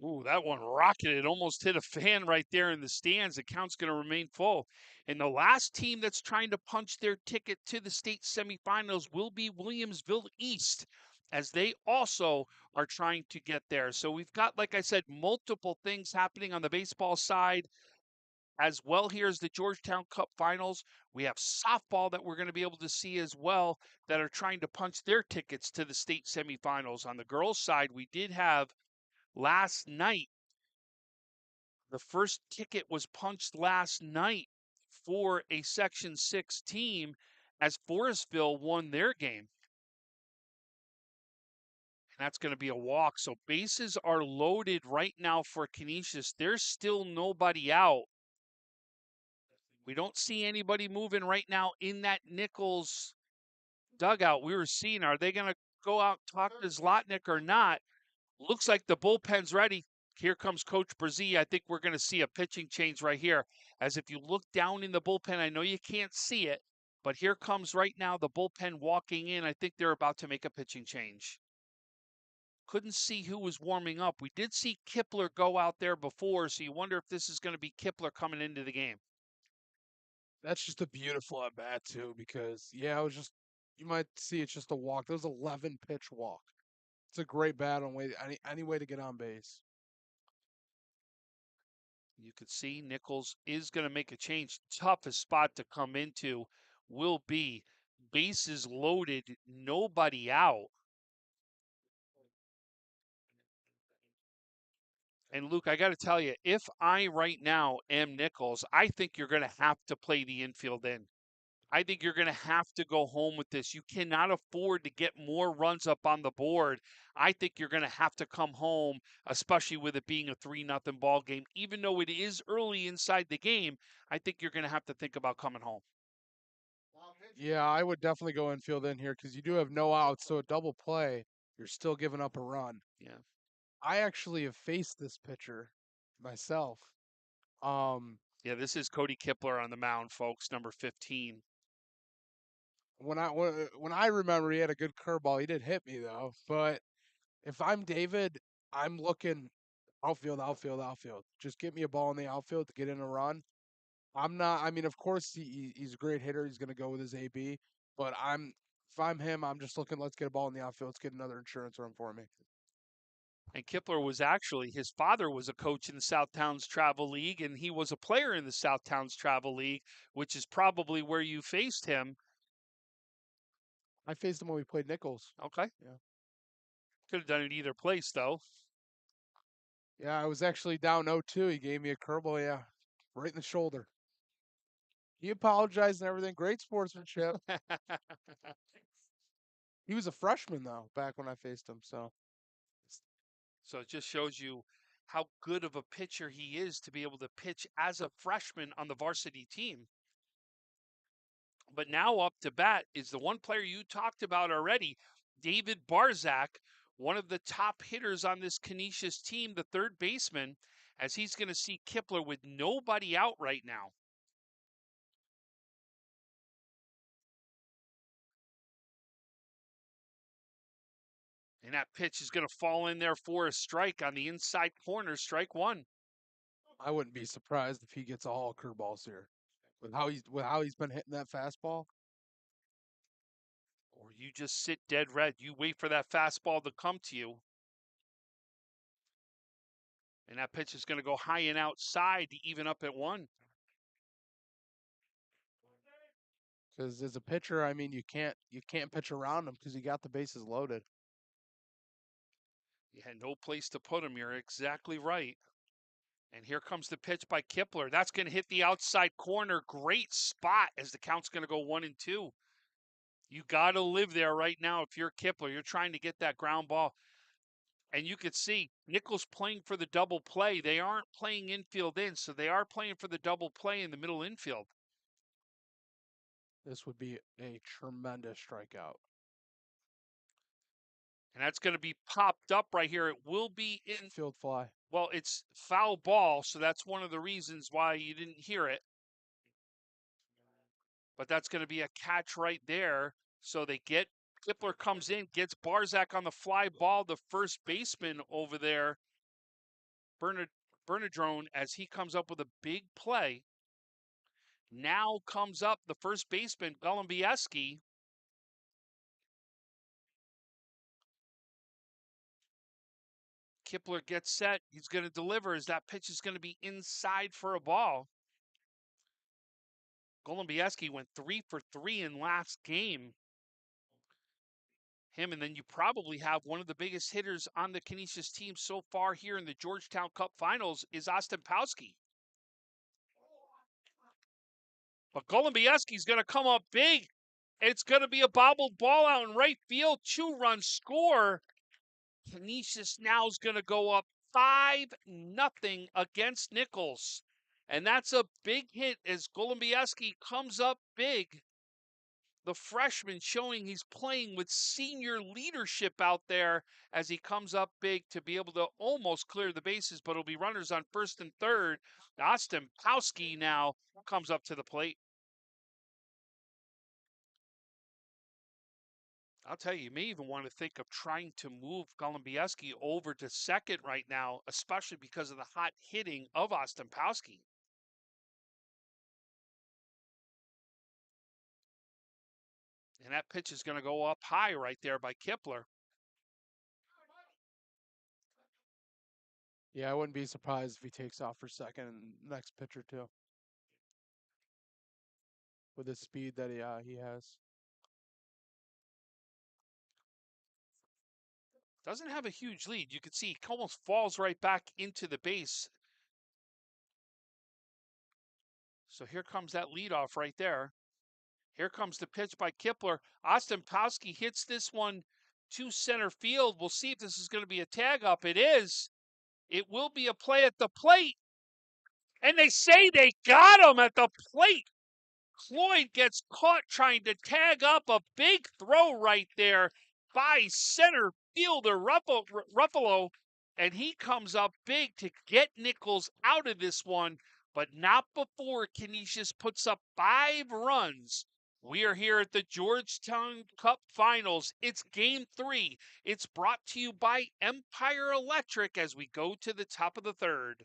Ooh, that one rocketed, almost hit a fan right there in the stands. The count's going to remain full. And the last team that's trying to punch their ticket to the state semifinals will be Williamsville East, as they also are trying to get there. So we've got, like I said, multiple things happening on the baseball side as well. Here's the Georgetown Cup Finals. We have softball that we're going to be able to see as well that are trying to punch their tickets to the state semifinals. On the girls' side, we did have last night, the first ticket was punched last night for a Section 6 team as Forestville won their game. And that's going to be a walk. So bases are loaded right now for Canisius. There's still nobody out. We don't see anybody moving right now in that Nichols dugout. We were seeing, are they going to go out and talk to Zlotnick or not? Looks like the bullpen's ready. Here comes Coach Brzee. I think we're going to see a pitching change right here. As if you look down in the bullpen, I know you can't see it, but here comes right now the bullpen walking in. I think they're about to make a pitching change. Couldn't see who was warming up. We did see Kipler go out there before, so you wonder if this is going to be Kipler coming into the game. That's just a beautiful at bat too, because it was just, you might see it's just a walk. That was 11 pitch walk. It's a great bat on any way to get on base. You could see Nichols is going to make a change. Toughest spot to come into will be bases loaded, nobody out. And Luke, I got to tell you, if I right now am Nichols, I think you're going to have to play the infield in. I think you're going to have to go home with this. You cannot afford to get more runs up on the board. I think you're going to have to come home, especially with it being a 3-0 ball game. Even though it is early inside the game, I think you're going to have to think about coming home. Yeah, I would definitely go infield in here because you do have no outs, so a double play, you're still giving up a run. Yeah. I actually have faced this pitcher myself. Yeah, this is Cody Kipler on the mound, folks, number 15. When I remember, he had a good curveball. He did hit me though. But if I'm David, I'm looking outfield, outfield, outfield. Just get me a ball in the outfield to get in a run. I'm not. I mean, of course he's a great hitter. He's going to go with his AB. But if I'm him, I'm just looking. Let's get a ball in the outfield. Let's get another insurance run for me. And Kipler was actually, his father was a coach in the South Towns Travel League, and he was a player in the South Towns Travel League, which is probably where you faced him. I faced him when we played Nichols. Okay. Yeah. Could have done it either place, though. Yeah, I was actually down 0-2. He gave me a curveball, yeah, right in the shoulder. He apologized and everything. Great sportsmanship. He was a freshman, though, back when I faced him, so. So it just shows you how good of a pitcher he is to be able to pitch as a freshman on the varsity team. But now up to bat is the one player you talked about already, David Barzak, one of the top hitters on this Canisius team, the third baseman, as he's going to see Kipler with nobody out right now. And that pitch is going to fall in there for a strike on the inside corner, strike one. I wouldn't be surprised if he gets all curveballs here. With how he's been hitting that fastball. Or you just sit dead red. You wait for that fastball to come to you. And that pitch is going to go high and outside to even up at one. Because as a pitcher, I mean, you can't pitch around him because he got the bases loaded. You had no place to put him. You're exactly right. And here comes the pitch by Kipler. That's going to hit the outside corner. Great spot as the count's going to go 1-2. You got to live there right now if you're Kipler. You're trying to get that ground ball. And you could see Nichols playing for the double play. They aren't playing infield in, so they are playing for the double play in the middle infield. This would be a tremendous strikeout. And that's going to be popped up right here. It will be in field fly. Well, it's foul ball, so that's one of the reasons why you didn't hear it. But that's going to be a catch right there. So Kipler comes in, gets Barzak on the fly ball, the first baseman over there, Bernadrone, as he comes up with a big play. Now comes up the first baseman, Golumbieski. Kipler gets set. He's going to deliver as that pitch is going to be inside for a ball. Golumbieski went 3 for 3 in last game. Him, and then you probably have one of the biggest hitters on the Canisius team so far here in the Georgetown Cup Finals is Ostampowski. But Golumbieski's going to come up big. It's going to be a bobbled ball out in right field. 2-run score. Canisius now is going to go up 5-0 against Nichols. And that's a big hit as Golumbieski comes up big. The freshman showing he's playing with senior leadership out there as he comes up big to be able to almost clear the bases, but it'll be runners on first and third. Ostampowski now comes up to the plate. I'll tell you, you may even want to think of trying to move Golumbieski over to second right now, especially because of the hot hitting of Ostampowski. And that pitch is going to go up high right there by Kipler. Yeah, I wouldn't be surprised if he takes off for second and next pitcher too. with the speed that he has. Doesn't have a huge lead. You can see he almost falls right back into the base. So here comes that leadoff right there. Here comes the pitch by Kipler. Ostankowski hits this one to center field. We'll see if this is going to be a tag up. It is. It will be a play at the plate. And they say they got him at the plate. Cloyd gets caught trying to tag up a big throw right there by center fielder Ruffalo, and he comes up big to get Nichols out of this one, but not before Canisius puts up 5 runs. We are here at the Georgetown Cup Finals. It's Game 3. It's brought to you by Empire Electric as we go to the top of the third.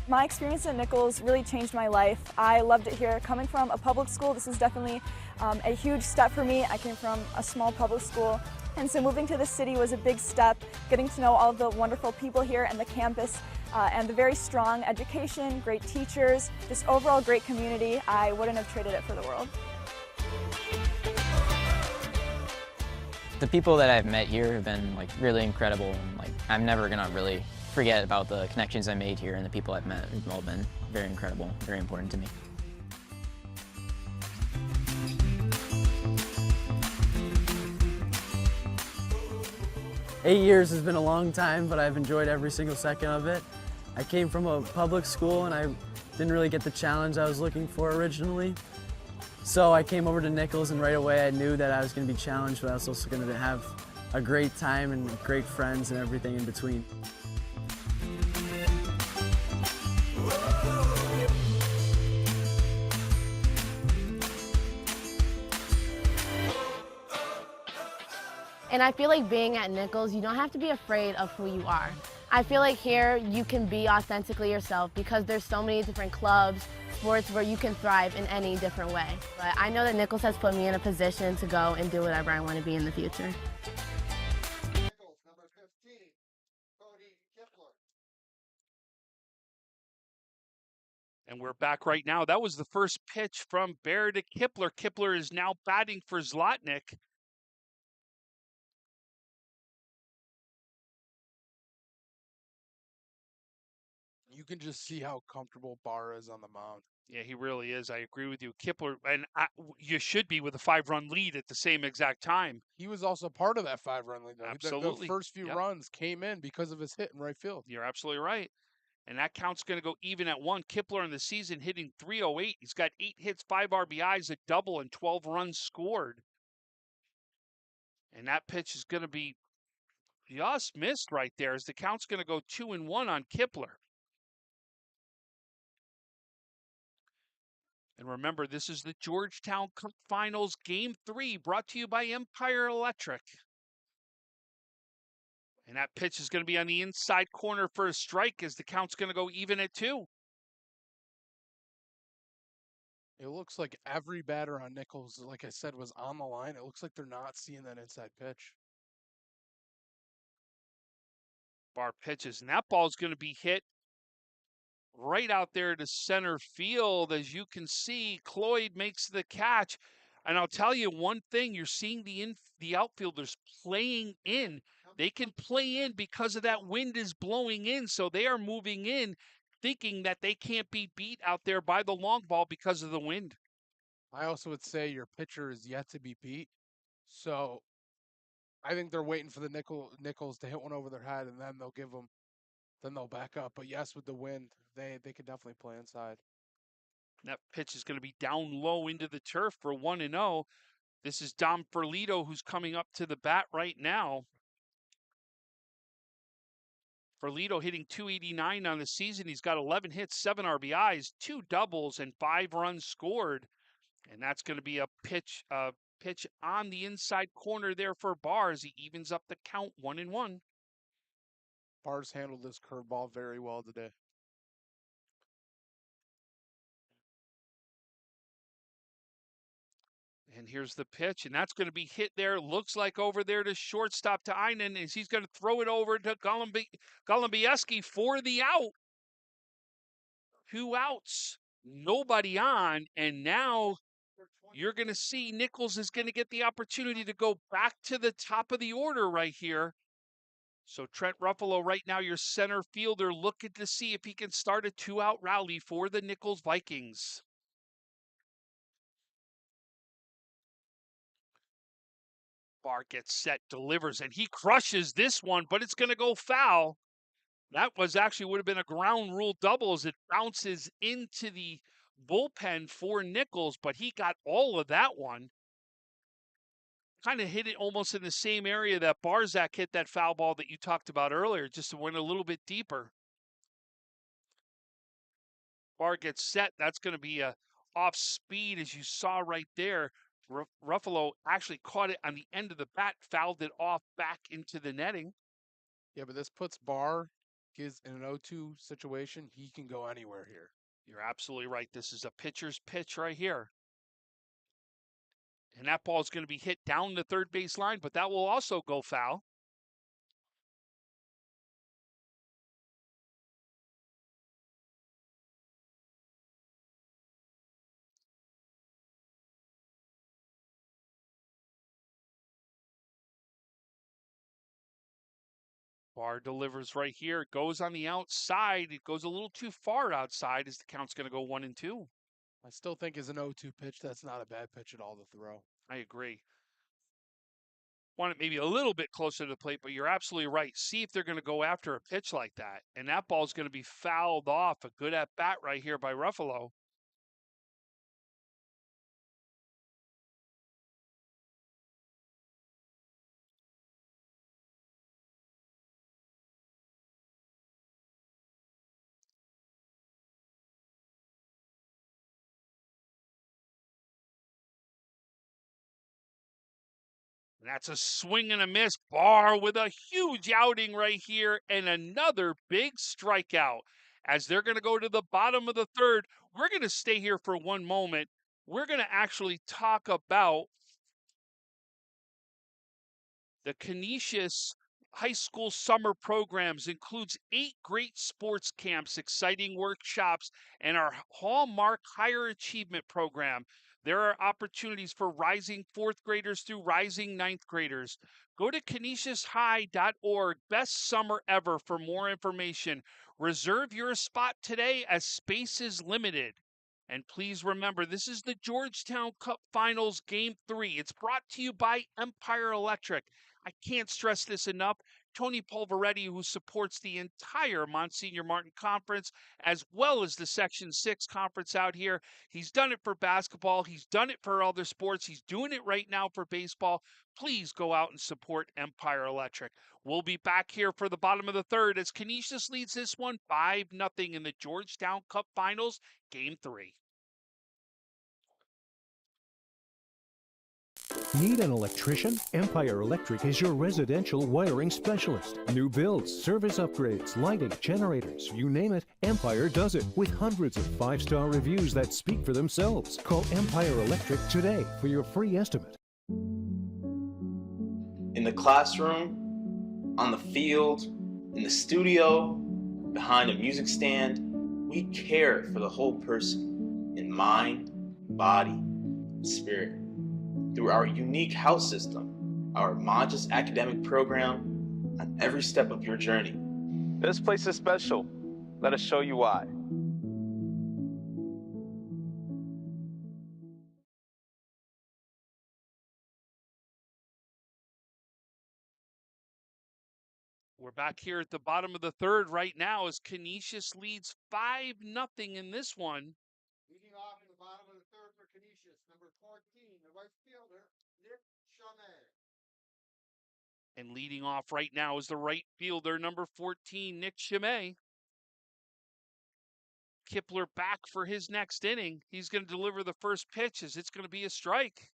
My experience at Nichols really changed my life. I loved it here. Coming from a public school, this is definitely a huge step for me. I came from a small public school, and so moving to the city was a big step. Getting to know all the wonderful people here and the campus, and the very strong education, great teachers, just overall great community. I wouldn't have traded it for the world. The people that I've met here have been really incredible, and I'm never gonna really forget about the connections I made here and the people I've met who've all been very incredible, very important to me. "8 years has been a long time, but I've enjoyed every single second of it. I came from a public school and I didn't really get the challenge I was looking for originally. So I came over to Nichols, and right away I knew that I was going to be challenged, but I was also going to have a great time and great friends and everything in between. And I feel like being at Nichols, you don't have to be afraid of who you are. I feel like here you can be authentically yourself because there's so many different clubs, sports where you can thrive in any different way. But I know that Nichols has put me in a position to go and do whatever I want to be in the future. Nichols, number 15, Cody Kipler. And we're back right now. That was the first pitch from Bear to Kipler. Kipler is now batting for Zlotnick. You can just see how comfortable Barr is on the mound. Yeah, he really is. I agree with you. Kipler, and you should be with a 5-run lead at the same exact time. He was also part of that 5-run lead. Absolutely. The first few runs came in because of his hit in right field. You're absolutely right. And that count's going to go even at 1. Kipler in the season hitting .308. He's got 8 hits, 5 RBIs, a double, and 12 runs scored. And that pitch is going to be just missed right there as the count's going to go 2-1 on Kipler. And remember, this is the Georgetown Cup Finals Game 3, brought to you by Empire Electric. And that pitch is going to be on the inside corner for a strike as the count's going to go even at 2. It looks like every batter on Nichols, like I said, was on the line. It looks like they're not seeing that inside pitch. Barr pitches, and that ball's going to be hit right out there to center field. As you can see, Cloyd makes the catch. And I'll tell you one thing, you're seeing the outfielders playing in. They can play in because of that wind is blowing in, so they are moving in thinking that they can't be beat out there by the long ball because of the wind. I also would say your pitcher is yet to be beat. So I think they're waiting for the Nichols to hit one over their head, and then they'll back up. But yes, with the wind, they could definitely play inside. That pitch is going to be down low into the turf for 1-0. This is Dom Ferlito who's coming up to the bat right now. Ferlito hitting .289 on the season. He's got 11 hits, 7 RBIs, 2 doubles, and 5 runs scored. And that's going to be a pitch on the inside corner there for Barr as he evens up the count 1-1. Barr's handled this curveball very well today. And here's the pitch, and that's going to be hit there. Looks like over there to shortstop to Einen, as he's going to throw it over to Golumbieski for the out. 2 outs, nobody on, and now you're going to see Nichols is going to get the opportunity to go back to the top of the order right here. So Trent Ruffalo right now, your center fielder, looking to see if he can start a 2-out rally for the Nichols Vikings. Barr gets set, delivers, and he crushes this one, but it's going to go foul. That was actually would have been a ground rule double as it bounces into the bullpen for Nichols, but he got all of that one. Kind of hit it almost in the same area that Barzak hit that foul ball that you talked about earlier, just went a little bit deeper. Barr gets set. That's going to be a off speed, as you saw right there. Ruffalo actually caught it on the end of the bat, fouled it off back into the netting. Yeah, but this puts Barr in an 0-2 situation. He can go anywhere here. You're absolutely right. This is a pitcher's pitch right here. And that ball is going to be hit down the third base line, but that will also go foul. Barr delivers right here. It goes on the outside. It goes a little too far outside as the count's going to go 1-2. I still think as an 0-2 pitch, that's not a bad pitch at all to throw. I agree. Want it maybe a little bit closer to the plate, but you're absolutely right. See if they're going to go after a pitch like that. And that ball's going to be fouled off. A good at bat right here by Ruffalo. And that's a swing and a miss. Barr with a huge outing right here and another big strikeout. As they're going to go to the bottom of the third, we're going to stay here for one moment. We're going to actually talk about the Canisius High School summer programs. Includes 8 great sports camps, exciting workshops, and our hallmark higher achievement program. There are opportunities for rising 4th graders through rising 9th graders. Go to canisiushigh.org. Best summer ever for more information. Reserve your spot today as space is limited. And please remember, this is the Georgetown Cup Finals Game 3. It's brought to you by Empire Electric. I can't stress this enough. Tony Polveretti, who supports the entire Monsignor Martin Conference, as well as the Section 6 conference out here. He's done it for basketball. He's done it for other sports. He's doing it right now for baseball. Please go out and support Empire Electric. We'll be back here for the bottom of the third as Canisius leads this one 5-0 in the Georgetown Cup Finals, Game 3. Need an electrician? Empire Electric is your residential wiring specialist. New builds, service upgrades, lighting, generators, you name it, Empire does it with hundreds of 5-star reviews that speak for themselves. Call Empire Electric today for your free estimate. In the classroom, on the field, in the studio, behind a music stand, we care for the whole person in mind, body, and spirit. Through our unique house system, our Modus academic program, on every step of your journey. This place is special. Let us show you why. We're back here at the bottom of the third right now as Canisius leads 5-0 in this one. Leading off in the bottom of the third for Canisius, number 14, the right fielder, NICHOLS. And leading off right now is the right fielder, number 14, Nick Chimay. Kipler back for his next inning. He's going to deliver the first pitch as it's going to be a strike.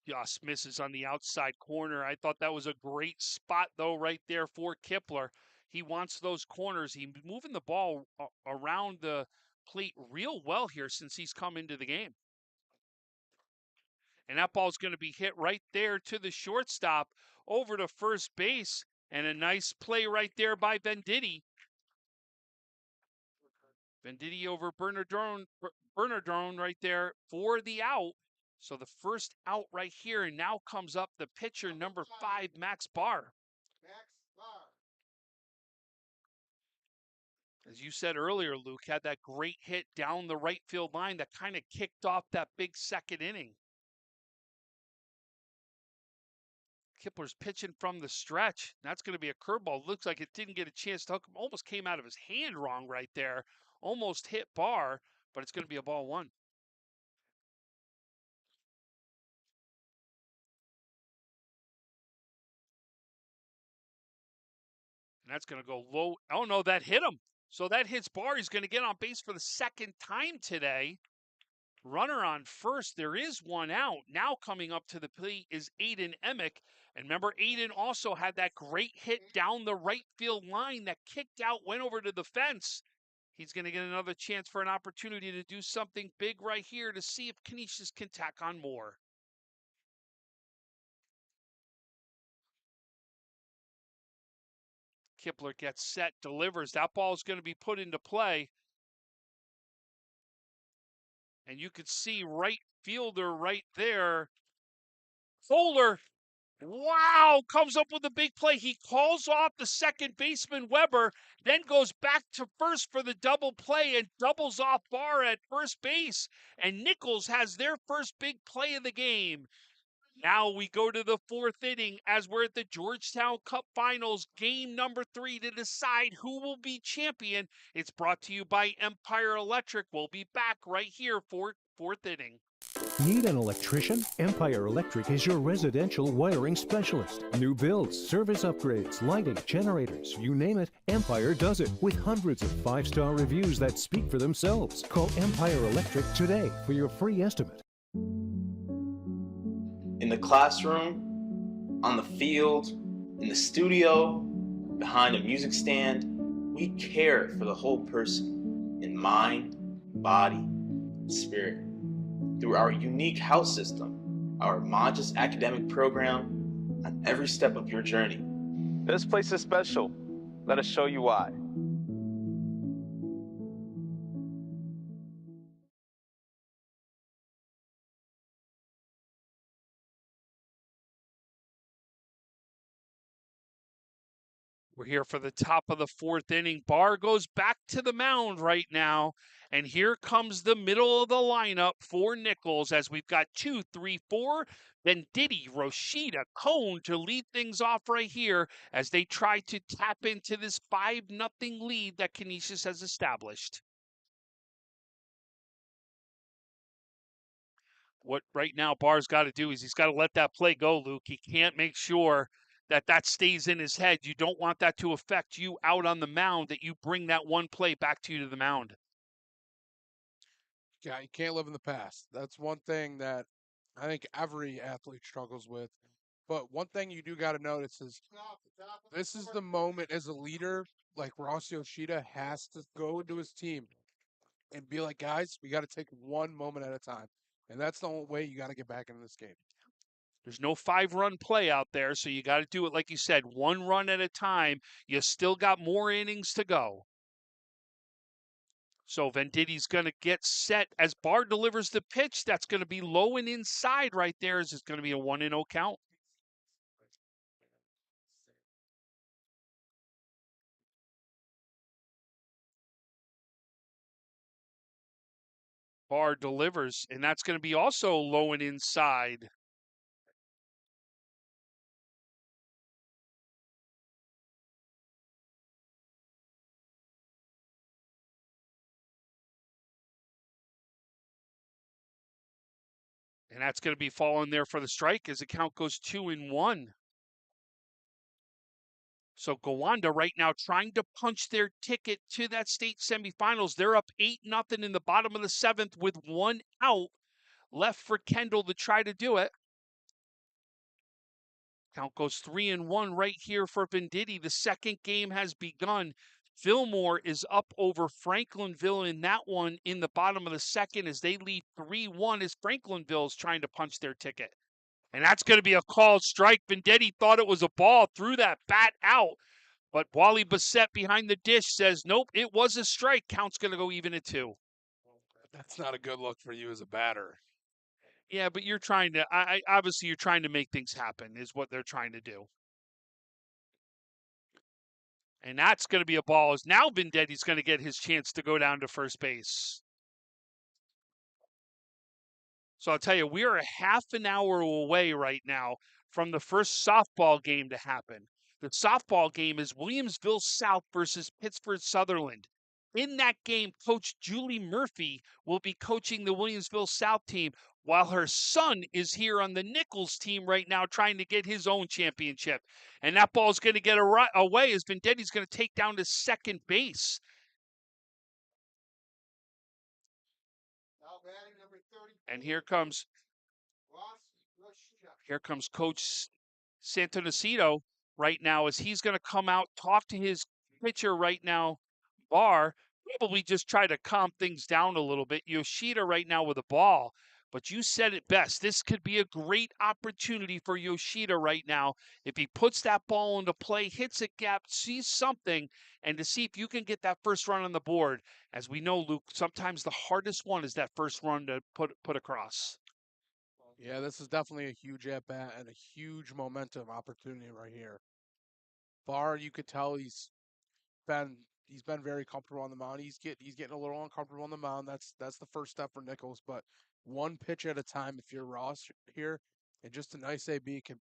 Just misses on the outside corner. I thought that was a great spot, though, right there for Kipler. He wants those corners. He's moving the ball around the plate real well here since he's come into the game. And that ball's going to be hit right there to the shortstop over to first base. And a nice play right there by Venditti. Venditti over Bernardone right there for the out. So the first out right here, and now comes up the pitcher, number 5, Max Barr. As you said earlier, Luke, had that great hit down the right field line that kind of kicked off that big second inning. Kipler's pitching from the stretch. That's going to be a curveball. Looks like it didn't get a chance to hook him. Almost came out of his hand wrong right there. Almost hit Barr, but it's going to be a ball 1. And that's going to go low. Oh, no, that hit him. So that hits Barr. He's going to get on base for the second time today. Runner on first. There is one out. Now coming up to the plate is Aiden Emick. And remember, Aiden also had that great hit down the right field line that kicked out, went over to the fence. He's going to get another chance for an opportunity to do something big right here to see if Canisius can tack on more. Kipler gets set, delivers. That ball is going to be put into play. And you could see right fielder right there. Fuller, wow, comes up with a big play. He calls off the second baseman Weber, then goes back to first for the double play and doubles off Barr at first base. And Nichols has their first big play of the game. Now we go to the 4th inning as we're at the Georgetown Cup Finals, game number 3 to decide who will be champion. It's brought to you by Empire Electric. We'll be back right here for 4th inning. Need an electrician? Empire Electric is your residential wiring specialist. New builds, service upgrades, lighting, generators, you name it, Empire does it with hundreds of 5-star reviews that speak for themselves. Call Empire Electric today for your free estimate. In the classroom, on the field, in the studio, behind a music stand, we care for the whole person in mind, body, and spirit. Through our unique house system, our Modus academic program, on every step of your journey. This place is special. Let us show you why. We're here for the top of the 4th inning. Barr goes back to the mound right now. And here comes the middle of the lineup for Nichols as we've got 2, 3, 4. Venditti, Roshida, Cone to lead things off right here as they try to tap into this 5-0 lead that Canisius has established. What right now Barr's got to do is he's got to let that play go, Luke. He can't make sure that stays in his head. You don't want that to affect you out on the mound, that you bring that one play back to you to the mound. Yeah, you can't live in the past. That's one thing that I think every athlete struggles with. But one thing you do got to notice is this is the moment as a leader, like Ross Yoshida has to go into his team and be like, guys, we got to take one moment at a time. And that's the only way you got to get back into this game. There's no 5-run play out there, so you got to do it, like you said, 1 run at a time. You still got more innings to go. So Venditti's going to get set as Barr delivers the pitch. That's going to be low and inside right there. It's going to be a 1-0 count. Barr delivers, and that's going to be also low and inside. And that's going to be falling there for the strike as the count goes 2-1. So Gowanda right now trying to punch their ticket to that state semifinals. They're up 8-0 in the bottom of the 7th with 1 out left for Kendall to try to do it. Count goes 3-1 right here for Venditti. The second game has begun. Fillmore is up over Franklinville in that one in the bottom of the second as they lead 3-1 as Franklinville is trying to punch their ticket. And that's going to be a called strike. Venditti thought it was a ball, threw that bat out. But Wally Bassett behind the dish says, nope, it was a strike. Count's going to go even at 2. That's not a good look for you as a batter. Yeah, but you're trying to, obviously you're trying to make things happen is what they're trying to do. And that's going to be a ball. As now Venditti's going to get his chance to go down to first base. So I'll tell you, we are a half an hour away right now from the first softball game to happen. The softball game is Williamsville South versus Pittsford Sutherland. In that game, Coach Julie Murphy will be coaching the Williamsville South team, while her son is here on the Nichols team right now trying to get his own championship. And that ball is going to get away as Venditti's going to take down to second base. And here comes Coach Santonacido right now as he's going to come out, talk to his pitcher right now, Barr, probably just try to calm things down a little bit. Yoshida right now with a ball, but you said it best. This could be a great opportunity for Yoshida right now. If he puts that ball into play, hits a gap, sees something, and to see if you can get that first run on the board. As we know, Luke, sometimes the hardest one is that first run to put across. Yeah, this is definitely a huge at-bat and a huge momentum opportunity right here. Barr, you could tell he's been very comfortable on the mound. He's getting a little uncomfortable on the mound. That's the first step for Nichols, but one pitch at a time if you're Ross here, and just a nice AB can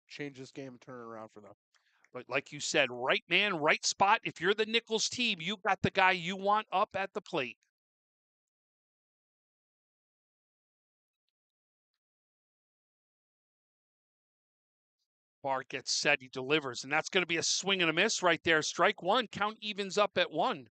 change this game and turn it around for them. But like you said, right man, right spot. If you're the Nichols team, you got the guy you want up at the plate. Barr gets set, he delivers, and that's going to be a swing and a miss right there. Strike one, count evens up at 1.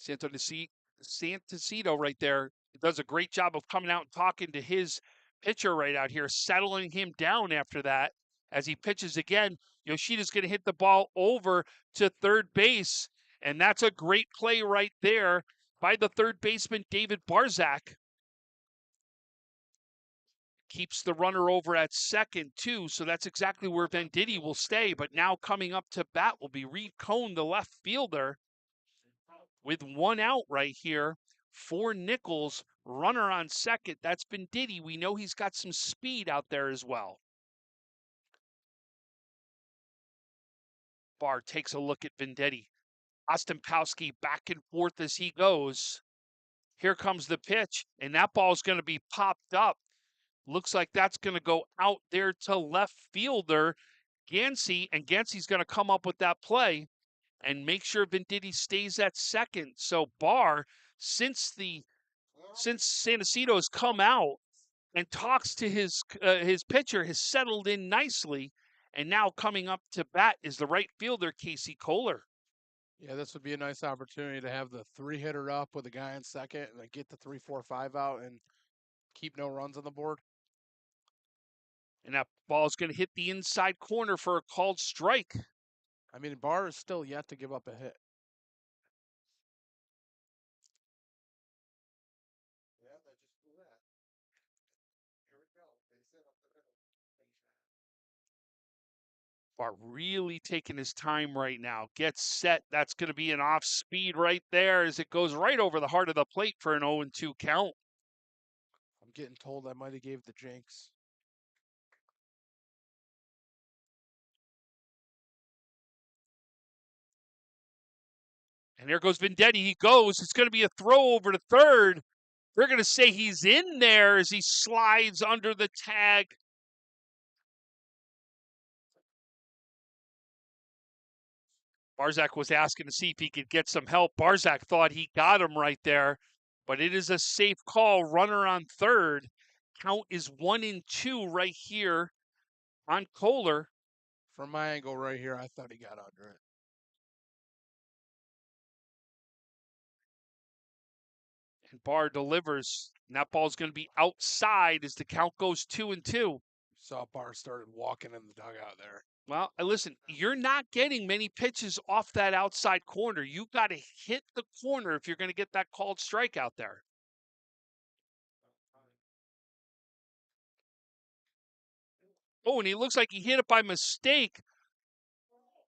Santonacido right there does a great job of coming out and talking to his pitcher right out here, settling him down after that. As he pitches again, Yoshida's going to hit the ball over to third base, and that's a great play right there by the third baseman, David Barzak. Keeps the runner over at second, too, so that's exactly where Venditti will stay. But now coming up to bat will be Reed Cohn, the left fielder, with one out right here for Nichols. Runner on second. That's Venditti. We know he's got some speed out there as well. Barr takes a look at Venditti. Ostankowski back and forth as he goes. Here comes the pitch, and that ball's going to be popped up. Looks like that's going to go out there to left fielder Gansey, and Gansey's going to come up with that play and make sure Venditti stays at second. So Barr, since Santonacido has come out and talks to his pitcher, has settled in nicely, and now coming up to bat is the right fielder, Casey Kohler. Yeah, this would be a nice opportunity to have the 3-hitter up with a guy in second and then get the 3, 4, 5 out and keep no runs on the board. And that ball is going to hit the inside corner for a called strike. I mean, Barr is still yet to give up a hit. Barr really taking his time right now. Gets set. That's going to be an off speed right there as it goes right over the heart of the plate for an 0-2 count. I'm getting told I might have gave the jinx. And there goes Venditti. He goes. It's going to be a throw over to third. They're going to say he's in there as he slides under the tag. Barzak was asking to see if he could get some help. Barzak thought he got him right there, but it is a safe call. Runner on third. Count is 1-2 right here on Kohler. From my angle right here, I thought he got under it. And Barr delivers. And that ball's going to be outside as the count goes 2-2. Saw Barr started walking in the dugout there. Well, listen, you're not getting many pitches off that outside corner. You got to hit the corner if you're going to get that called strikeout there. Oh, and he looks like he hit it by mistake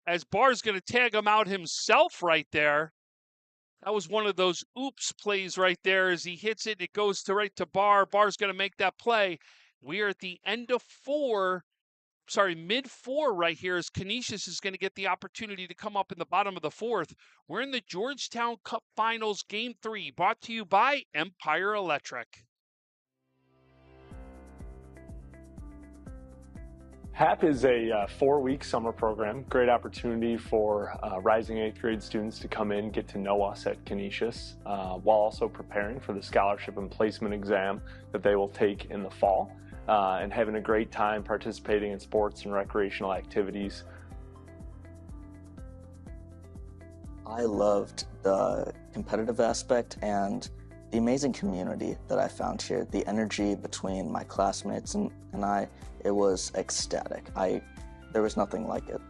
as Barr's going to tag him out himself right there. That was one of those oops plays right there as he hits it. It goes to right to Barr. Barr's going to make that play. We are at the end of mid-4 right here as Canisius is going to get the opportunity to come up in the bottom of the 4th. We're in the Georgetown Cup Finals Game 3, brought to you by Empire Electric. HAP is a 4-week summer program. Great opportunity for rising 8th grade students to come in, get to know us at Canisius, while also preparing for the scholarship and placement exam that they will take in the fall, and having a great time participating in sports and recreational activities. I loved the competitive aspect and the amazing community that I found here. The energy between my classmates and I, it was ecstatic. There was nothing like it.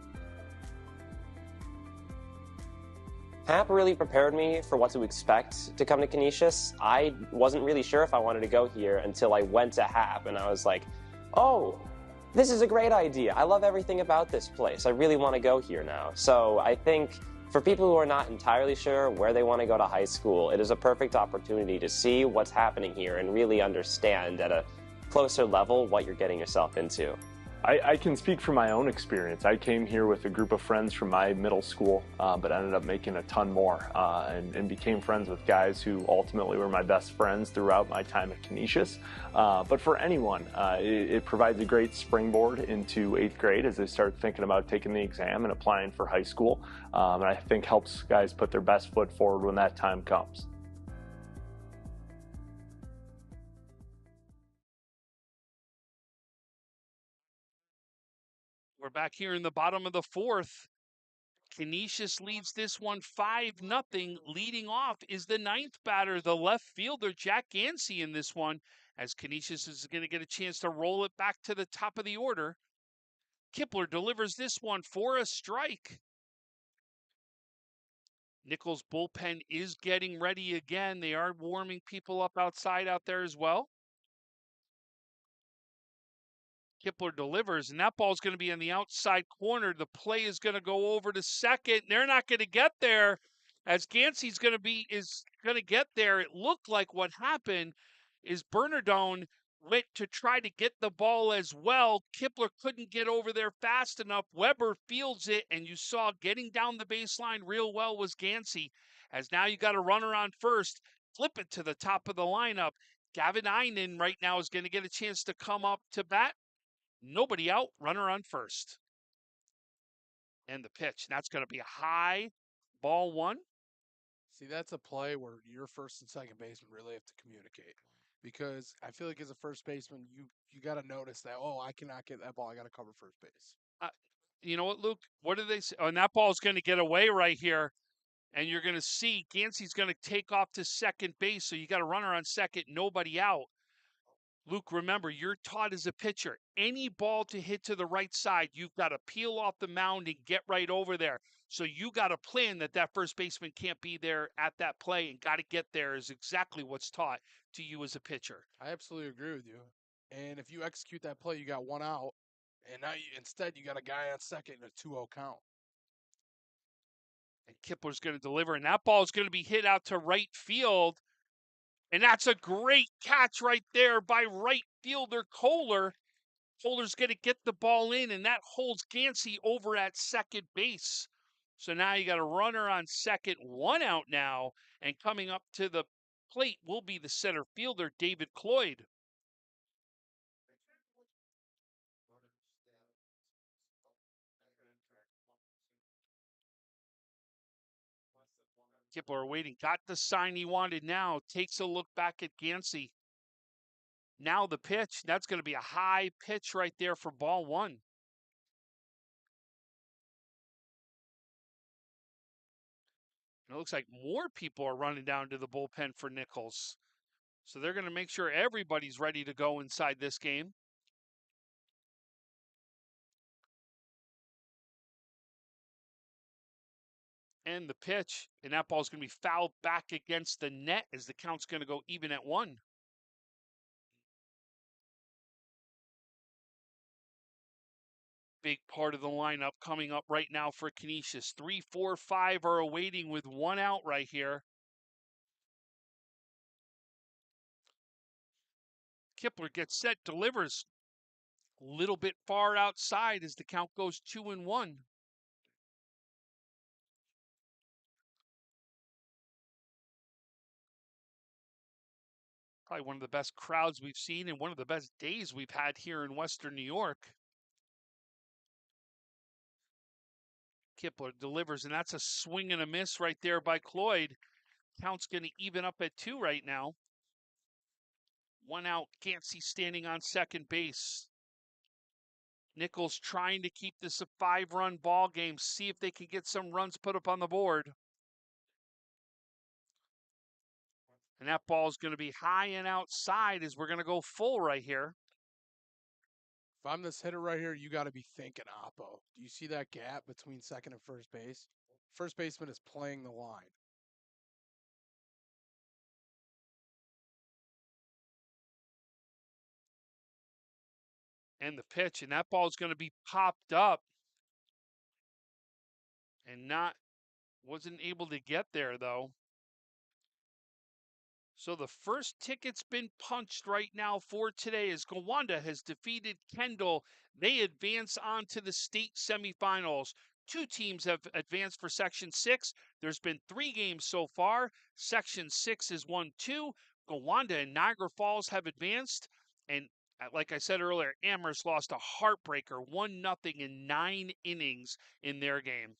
HAP really prepared me for what to expect to come to Canisius. I wasn't really sure if I wanted to go here until I went to HAP, and I was like, oh, this is a great idea. I love everything about this place. I really want to go here now. So I think for people who are not entirely sure where they want to go to high school, it is a perfect opportunity to see what's happening here and really understand at a closer level what you're getting yourself into. I can speak from my own experience. I came here with a group of friends from my middle school, but ended up making a ton more and became friends with guys who ultimately were my best friends throughout my time at Canisius. But for anyone, it provides a great springboard into 8th grade as they start thinking about taking the exam and applying for high school. And I think helps guys put their best foot forward when that time comes. We're back here in the bottom of the 4th. Canisius leads this one 5-0. Leading off is the 9th batter, the left fielder, Jack Gansey, in this one, as Canisius is going to get a chance to roll it back to the top of the order. Kipler delivers this one for a strike. Nichols' bullpen is getting ready again. They are warming people up outside out there as well. Kipler delivers, and that ball's going to be in the outside corner. The play is going to go over to second. They're not going to get there as Gansey's going to get there. It looked like what happened is Bernardone went to try to get the ball as well. Kipler couldn't get over there fast enough. Weber fields it, and you saw getting down the baseline real well was Gansey. As now you got a runner on first, flip it to the top of the lineup. Gavin Einen right now is going to get a chance to come up to bat. Nobody out, runner on first. And the pitch. That's going to be a high ball 1. See, that's a play where your first and second baseman really have to communicate. Because I feel like as a first baseman, you got to notice that, oh, I cannot get that ball. I got to cover first base. You know what, Luke? What do they say? Oh, and that ball is going to get away right here. And you're going to see Gansey's going to take off to second base. So you got a runner on second, nobody out. Luke, remember, you're taught as a pitcher, any ball to hit to the right side, you've got to peel off the mound and get right over there. So you got to plan that first baseman can't be there at that play and got to get there is exactly what's taught to you as a pitcher. I absolutely agree with you. And if you execute that play, you got one out. And now instead you got a guy on second in a 2-0 count. And Kipler's going to deliver, and that ball is going to be hit out to right field. And that's a great catch right there by right fielder Kohler. Kohler's going to get the ball in, and that holds Gansey over at second base. So now you got a runner on second, 1 out now, and coming up to the plate will be the center fielder, David Cloyd. Kipler waiting, got the sign he wanted now, takes a look back at Gansey. Now the pitch, that's going to be a high pitch right there for ball 1. And it looks like more people are running down to the bullpen for Nichols. So they're going to make sure everybody's ready to go inside this game. And the pitch, and that ball's going to be fouled back against the net as the count's going to go even at 1. Big part of the lineup coming up right now for Canisius. 3, 4, 5 are awaiting with 1 out right here. Kipler gets set, delivers. A little bit far outside as the count goes 2-1. Probably one of the best crowds we've seen and one of the best days we've had here in Western New York. Kipler delivers, and that's a swing and a miss right there by Cloyd. Count's going to even up at 2 right now. 1 out, Gansey standing on second base. Nichols trying to keep this a 5-run ball game, see if they can get some runs put up on the board. And that ball is going to be high and outside as we're going to go full right here. If I'm this hitter right here, you got to be thinking oppo. Do you see that gap between second and first base? First baseman is playing the line. And the pitch, and that ball is going to be popped up. And wasn't able to get there, though. So the first ticket's been punched right now for today as Gowanda has defeated Kendall. They advance on to the state semifinals. 2 teams have advanced for Section 6. There's been 3 games so far. Section 6 is 1-2. Gowanda and Niagara Falls have advanced. And like I said earlier, Amherst lost a heartbreaker, 1-0 in 9 innings in their game.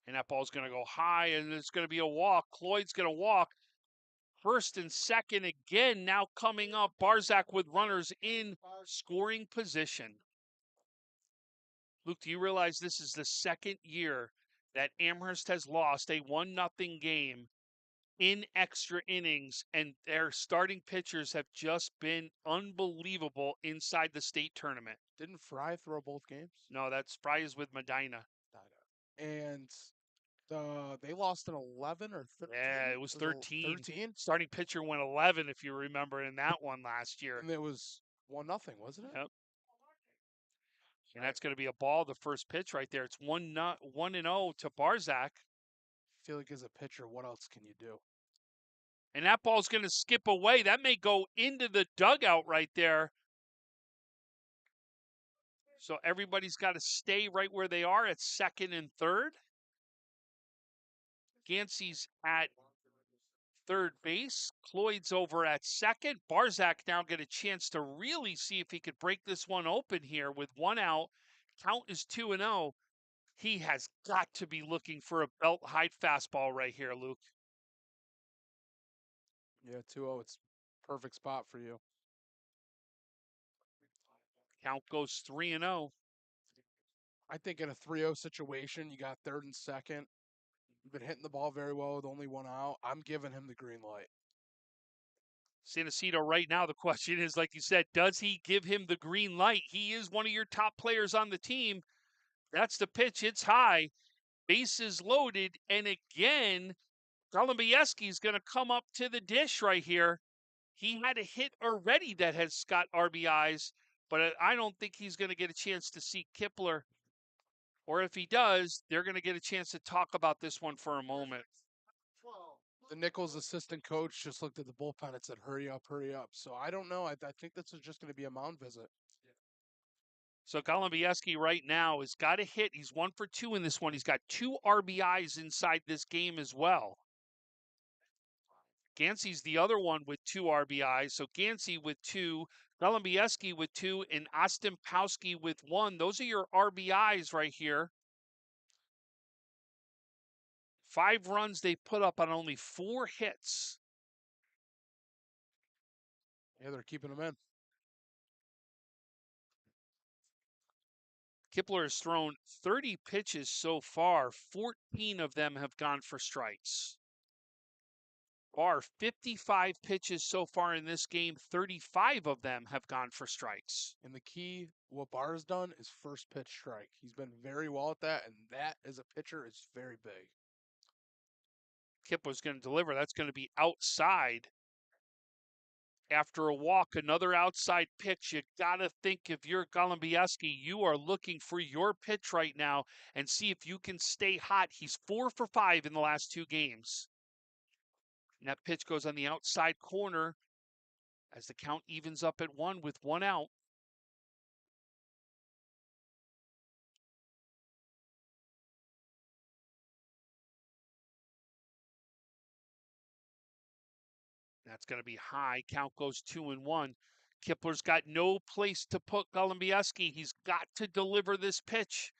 And that ball's going to go high, and it's going to be a walk. Cloyd's going to walk. First and second again, now coming up. Barzak with runners in scoring position. Luke, do you realize this is the second year that Amherst has lost a 1-0 game in extra innings, and their starting pitchers have just been unbelievable inside the state tournament? Didn't Fry throw both games? No, that's Fry is with Medina. And they lost an 11 or 13? Yeah, it was 13. 13? Starting pitcher went 11, if you remember, in that one last year. And it was 1-0, wasn't it? Yep. And that's going to be a ball, the first pitch right there. It's 1-0 to Barzak. I feel like as a pitcher, what else can you do? And that ball's going to skip away. That may go into the dugout right there. So everybody's got to stay right where they are at second and third. Gansey's at third base. Cloyd's over at second. Barzak now get a chance to really see if he could break this one open here with 1 out. Count is 2-0. He has got to be looking for a belt height fastball right here, Luke. Yeah, 2-0. It's perfect spot for you. Count goes 3-0. I think in a 3-0 situation, you got third and second. You've been hitting the ball very well with only 1 out. I'm giving him the green light. Sanacito right now, the question is, like you said, does he give him the green light? He is one of your top players on the team. That's the pitch. It's high. Bases loaded. And again, Golumbieski's going to come up to the dish right here. He had a hit already that has got RBIs, but I don't think he's going to get a chance to see Kipler. Or if he does, they're going to get a chance to talk about this one for a moment. The Nichols assistant coach just looked at the bullpen and said, hurry up, hurry up. So I don't know. I think this is just going to be a mound visit. So Golumbieski right now has got a hit. He's 1 for 2 in this one. He's got 2 RBIs inside this game as well. Gansey's the other one with 2 RBIs. So Gansey with 2, Golumbieski with 2, and Ostimpowski with 1. Those are your RBIs right here. 5 runs they put up on only 4 hits. Yeah, they're keeping them in. Kipler has thrown 30 pitches so far. 14 of them have gone for strikes. Barr, 55 pitches so far in this game. 35 of them have gone for strikes. And the key, what Barr's done is first pitch strike. He's been very well at that, and that as a pitcher is very big. Kipler's going to deliver. That's going to be outside. After a walk, another outside pitch. You got to think if you're Golubieski, you are looking for your pitch right now and see if you can stay hot. He's 4 for 5 in the last 2 games. And that pitch goes on the outside corner as the count evens up at 1 with 1 out. That's going to be high. Count goes 2-1. Kipler's got no place to put Golubieski. He's got to deliver this pitch.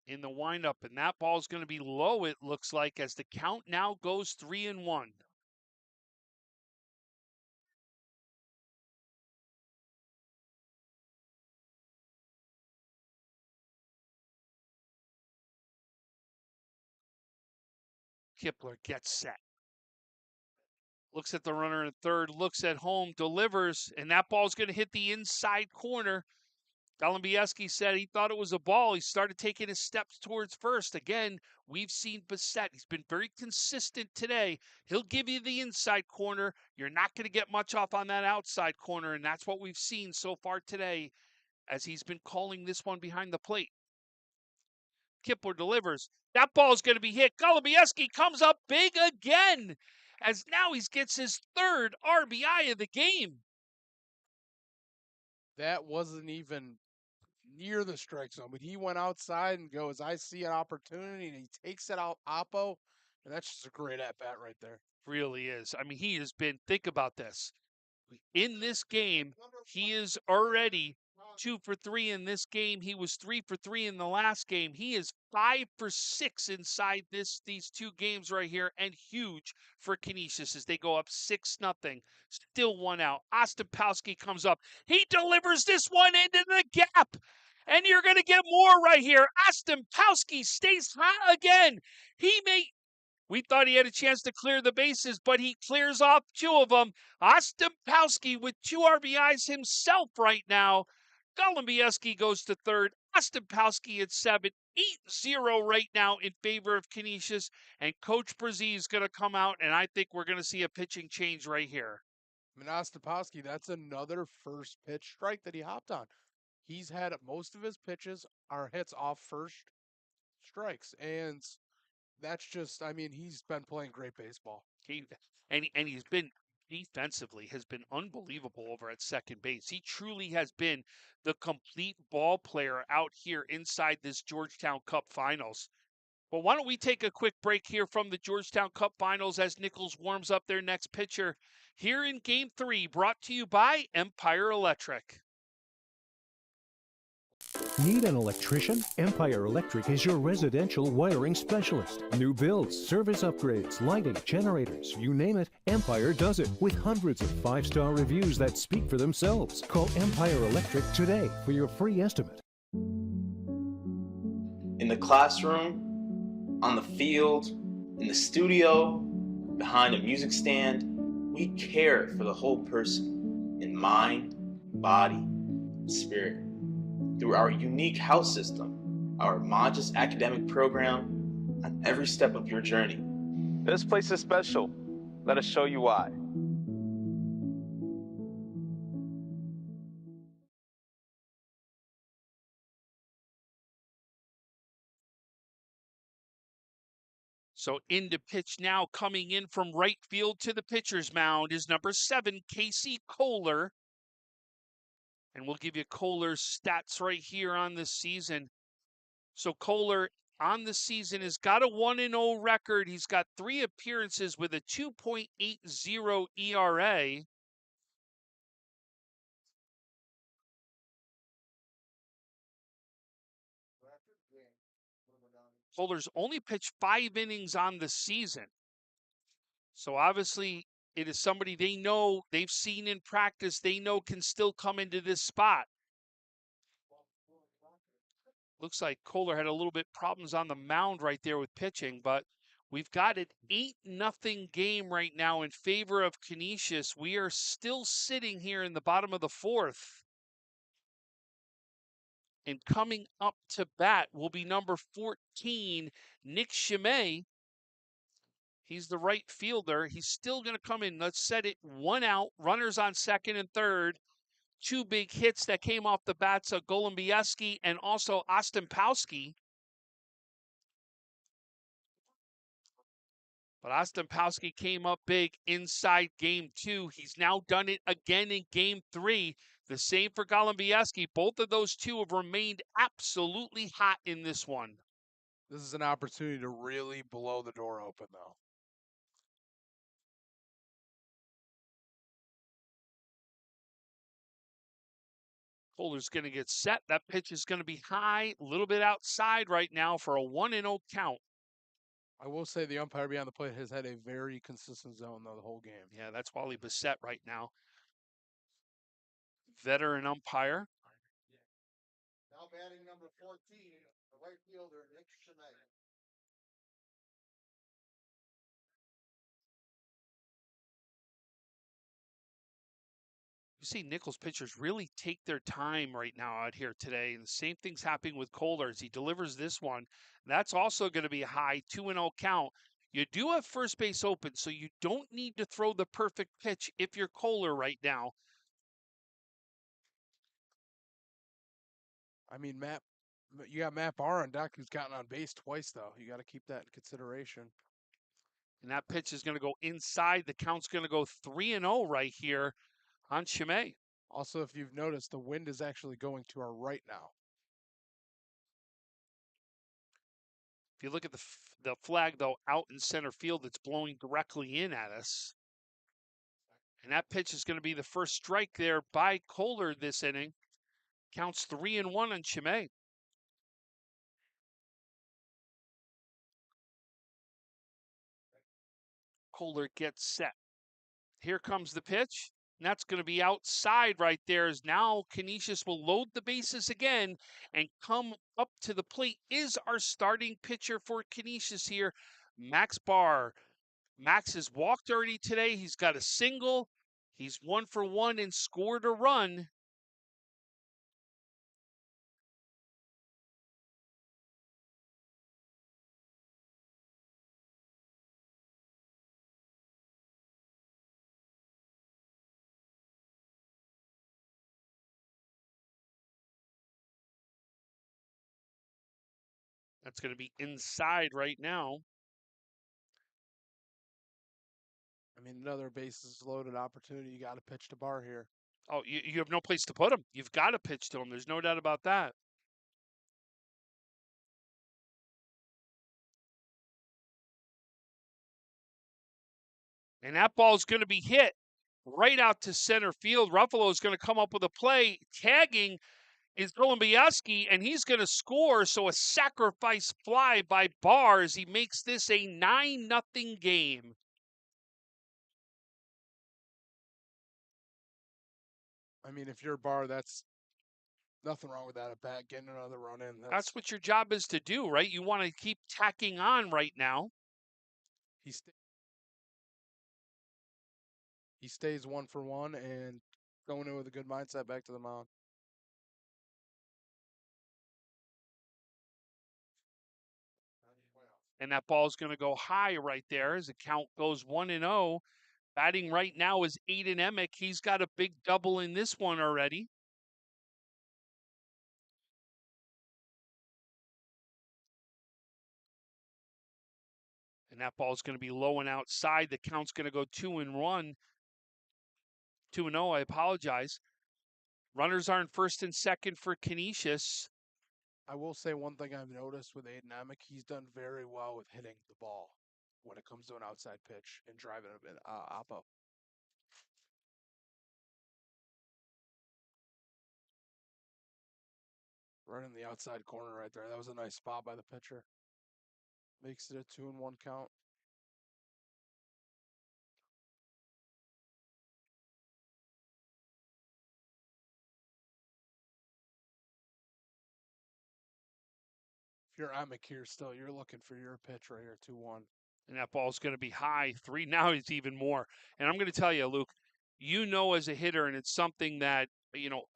In the windup, and that ball's going to be low, it looks like, as the count now goes 3-1. Kipler gets set. Looks at the runner in third, looks at home, delivers, and that ball's going to hit the inside corner. Golubieski said he thought it was a ball. He started taking his steps towards first. Again, we've seen Bissett. He's been very consistent today. He'll give you the inside corner. You're not going to get much off on that outside corner, and that's what we've seen so far today as he's been calling this one behind the plate. Kipler delivers. That ball's going to be hit. Golubieski comes up big again as now he gets his 3rd RBI of the game. That wasn't even near the strike zone, but he went outside and goes, I see an opportunity, and he takes it out Oppo, and that's just a great at-bat right there. Really is. I mean, he has been, think about this. In this game, he is already 2 for 3 in this game. He was 3 for 3 in the last game. He is 5 for 6 inside these 2 games right here, and huge for Canisius as they go up 6-0. Still 1 out. Ostapowski comes up. He delivers this one into the gap, and you're going to get more right here. Ostapowski stays hot again. We thought he had a chance to clear the bases, but he clears off 2 of them. Ostapowski with 2 RBIs himself right now. Golubieski goes to third. Ostapowski at 7. 8-0 right now in favor of Canisius. And Coach Brzee is going to come out, and I think we're going to see a pitching change right here. I mean, Ostapowski, that's another first pitch strike that he hopped on. He's had most of his pitches are hits off first strikes, and that's just, I mean, he's been playing great baseball. He's been defensively has been unbelievable over at second base. He truly has been the complete ball player out here inside this Georgetown Cup Finals. Well, why don't we take a quick break here from the Georgetown Cup Finals as Nichols warms up their next pitcher here in Game 3, brought to you by Empire Electric. Need an electrician? Empire Electric is your residential wiring specialist. New builds, service upgrades, lighting, generators, you name it, Empire does it with hundreds of 5-star reviews that speak for themselves. Call Empire Electric today for your free estimate. In the classroom, on the field, in the studio, behind a music stand, we care for the whole person in mind, body, and spirit. Through our unique house system, our homogeneous academic program, on every step of your journey. This place is special. Let us show you why. So into pitch now, coming in from right field to the pitcher's mound is number 7, Casey Kohler. And we'll give you Kohler's stats right here on this season. So Kohler on the season has got a 1-0 record. He's got 3 appearances with a 2.80 ERA. Kohler's only pitched 5 innings on the season. So obviously, it is somebody they know, they've seen in practice, they know can still come into this spot. Looks like Kohler had a little bit problems on the mound right there with pitching, but we've got an 8-0 game right now in favor of Canisius. We are still sitting here in the bottom of the fourth. And coming up to bat will be number 14, Nick Chimay. He's the right fielder. He's still going to come in. Let's set it 1 out. Runners on second and third. 2 big hits that came off the bats of Golumbieski and also Ostampowski. But Ostampowski came up big inside game 2. He's now done it again in game 3. The same for Golumbieski. Both of those two have remained absolutely hot in this one. This is an opportunity to really blow the door open, though. Kohler's going to get set. That pitch is going to be high, a little bit outside right now for a 1-0 count. I will say the umpire behind the plate has had a very consistent zone, though, the whole game. Yeah, that's Wally Bissett right now. Veteran umpire. Now batting number 14, the right fielder, Nick Chimay. You see Nichols pitchers really take their time right now out here today. And the same thing's happening with Kohler as he delivers this one. That's also going to be a high 2-0 count. You do have first base open, so you don't need to throw the perfect pitch if you're Kohler right now. I mean, you got Matt Barr on deck who's gotten on base twice, though. You got to keep that in consideration. And that pitch is going to go inside. The count's going to go 3-0 right here on Chimay. Also, if you've noticed, the wind is actually going to our right now. If you look at the flag, though, out in center field, it's blowing directly in at us. And that pitch is going to be the first strike there by Kohler this inning. Counts 3-1 on Chimay. Kohler gets set. Here comes the pitch. And that's going to be outside right there, as now Canisius will load the bases again and come up to the plate is our starting pitcher for Canisius here, Max Barr. Max has walked already today. He's got a single. He's 1 for 1 and scored a run. That's going to be inside right now. I mean, another bases loaded opportunity. You got to pitch to Barr here. Oh, you have no place to put him. You've got to pitch to him. There's no doubt about that. And that ball is going to be hit right out to center field. Ruffalo is going to come up with a play. Tagging is Golumbieski, and he's going to score. So a sacrifice fly by Barr as he makes this a 9-0 game. I mean, if you're Barr, that's nothing wrong with that at bat. Getting another run in. That's what your job is to do, right? You want to keep tacking on right now. He stays 1 for 1 and going in with a good mindset back to the mound. And that ball is going to go high right there as the count goes 1-0. Batting right now is Aiden Emick. He's got a big double in this one already. And that ball is going to be low and outside. The count's going to go 2-1. 2-0, I apologize. Runners are in first and second for Canisius. I will say one thing I've noticed with Aiden Emick, he's done very well with hitting the ball when it comes to an outside pitch and driving a bit oppo. Right in the outside corner right there. That was a nice spot by the pitcher. Makes it a 2-1 count. you're Emick here still, you're looking for your pitch right here, 2-1. And that ball's going to be high. 3 now is even more. And I'm going to tell you, Luke, as a hitter, and it's something that,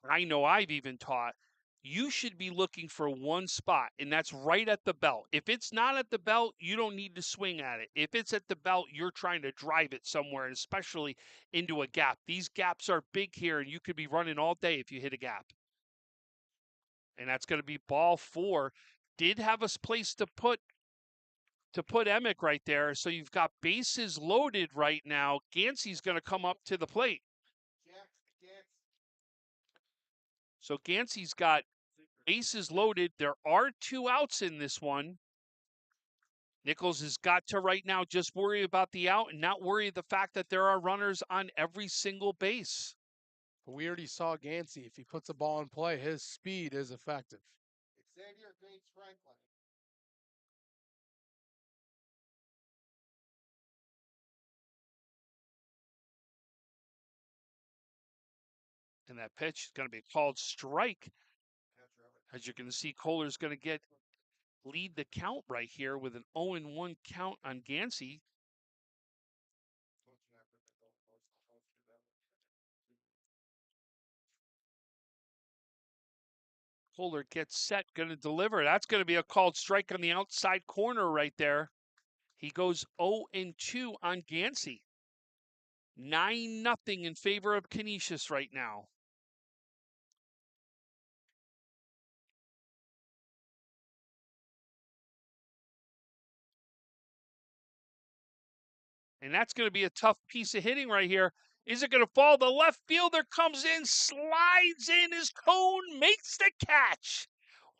I know I've even taught, you should be looking for one spot, and that's right at the belt. If it's not at the belt, you don't need to swing at it. If it's at the belt, you're trying to drive it somewhere, and especially into a gap. These gaps are big here, and you could be running all day if you hit a gap. And that's going to be ball 4. Did have a place to put Emick right there. So you've got bases loaded right now. Gansey's going to come up to the plate. So Gansey's got bases loaded. There are 2 outs in this one. Nichols has got to right now just worry about the out and not worry the fact that there are runners on every single base. But we already saw Gansey. If he puts a ball in play, his speed is effective. Xavier Gates Franklin. And that pitch is going to be called strike. As you can see, Kohler's going to lead the count right here with an 0-1 count on Gansey. Kohler gets set, going to deliver. That's going to be a called strike on the outside corner right there. He goes 0-2 on Gansey. 9-0 in favor of Canisius right now. And that's going to be a tough piece of hitting right here. Is it going to fall? The left fielder comes in, slides in. His Cone makes the catch.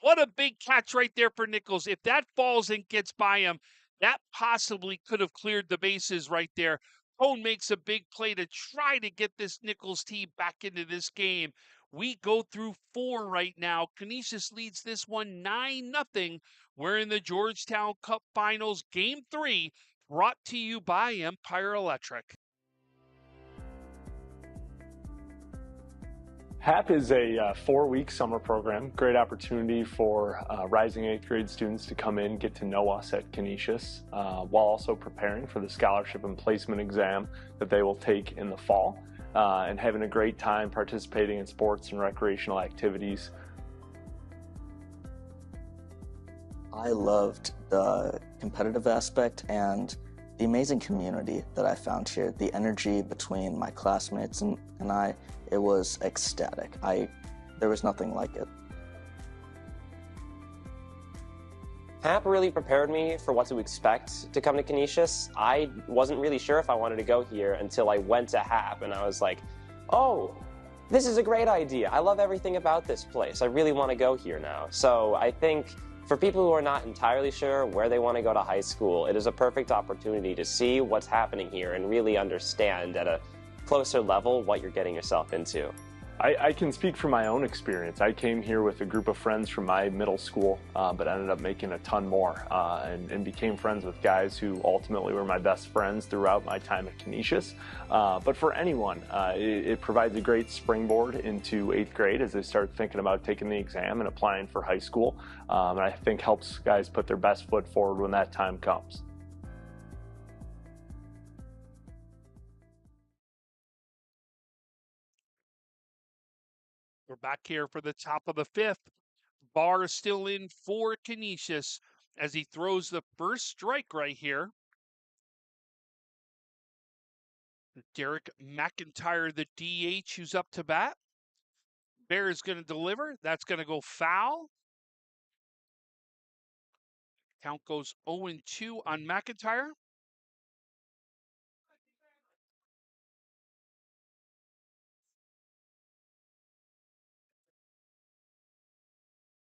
What a big catch right there for Nichols. If that falls and gets by him, that possibly could have cleared the bases right there. Cone makes a big play to try to get this Nichols team back into this game. We go through 4 right now. Canisius leads this one 9-0. We're in the Georgetown Cup Finals, Game 3, brought to you by Empire Electric. HAP is a 4-week summer program. Great opportunity for rising 8th grade students to come in, get to know us at Canisius, while also preparing for the scholarship and placement exam that they will take in the fall, and having a great time participating in sports and recreational activities. I loved the competitive aspect and the amazing community that I found here. The energy between my classmates and I, it was ecstatic. There was nothing like it. HAP really prepared me for what to expect to come to Canisius. I wasn't really sure if I wanted to go here until I went to HAP, and I was like, oh, this is a great idea. I love everything about this place. I really want to go here now. So I think for people who are not entirely sure where they want to go to high school, it is a perfect opportunity to see what's happening here and really understand at a closer level what you're getting yourself into. I can speak from my own experience. I came here with a group of friends from my middle school, but ended up making a ton more, and became friends with guys who ultimately were my best friends throughout my time at Canisius. But for anyone, it provides a great springboard into 8th grade as they start thinking about taking the exam and applying for high school. And I think helps guys put their best foot forward when that time comes. We're back here for the top of the 5th. Barr is still in for Canisius as he throws the first strike right here. Derek McIntyre, the DH, who's up to bat. Bear is going to deliver. That's going to go foul. Count goes 0-2 on McIntyre.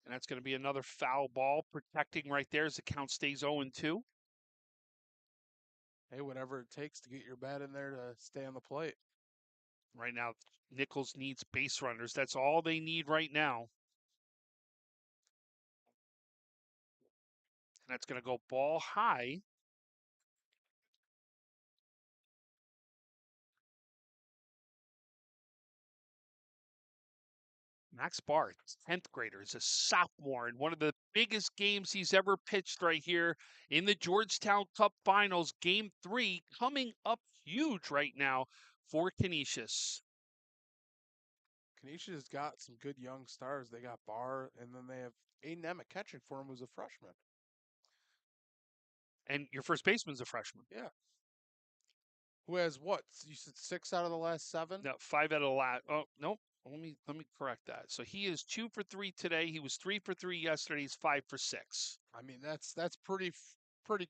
And that's going to be another foul ball, protecting right there as the count stays 0-2. Hey, whatever it takes to get your bat in there to stay on the plate. Right now, Nichols needs base runners. That's all they need right now. And that's going to go ball high. Max Barr, 10th grader, is a sophomore in one of the biggest games he's ever pitched right here in the Georgetown Cup Finals. Game 3 coming up huge right now for Canisius. Canisius has got some good young stars. They got Barr, and then they have Aiden Emmett catching for him, who's a freshman. And your first baseman's a freshman. Yeah. Who has what? You said 6 out of the last 7? No, 5 out of the last. Oh, no. Let me correct that. So he is 2 for 3 today. He was 3 for 3 yesterday. He's 5 for 6. I mean, that's pretty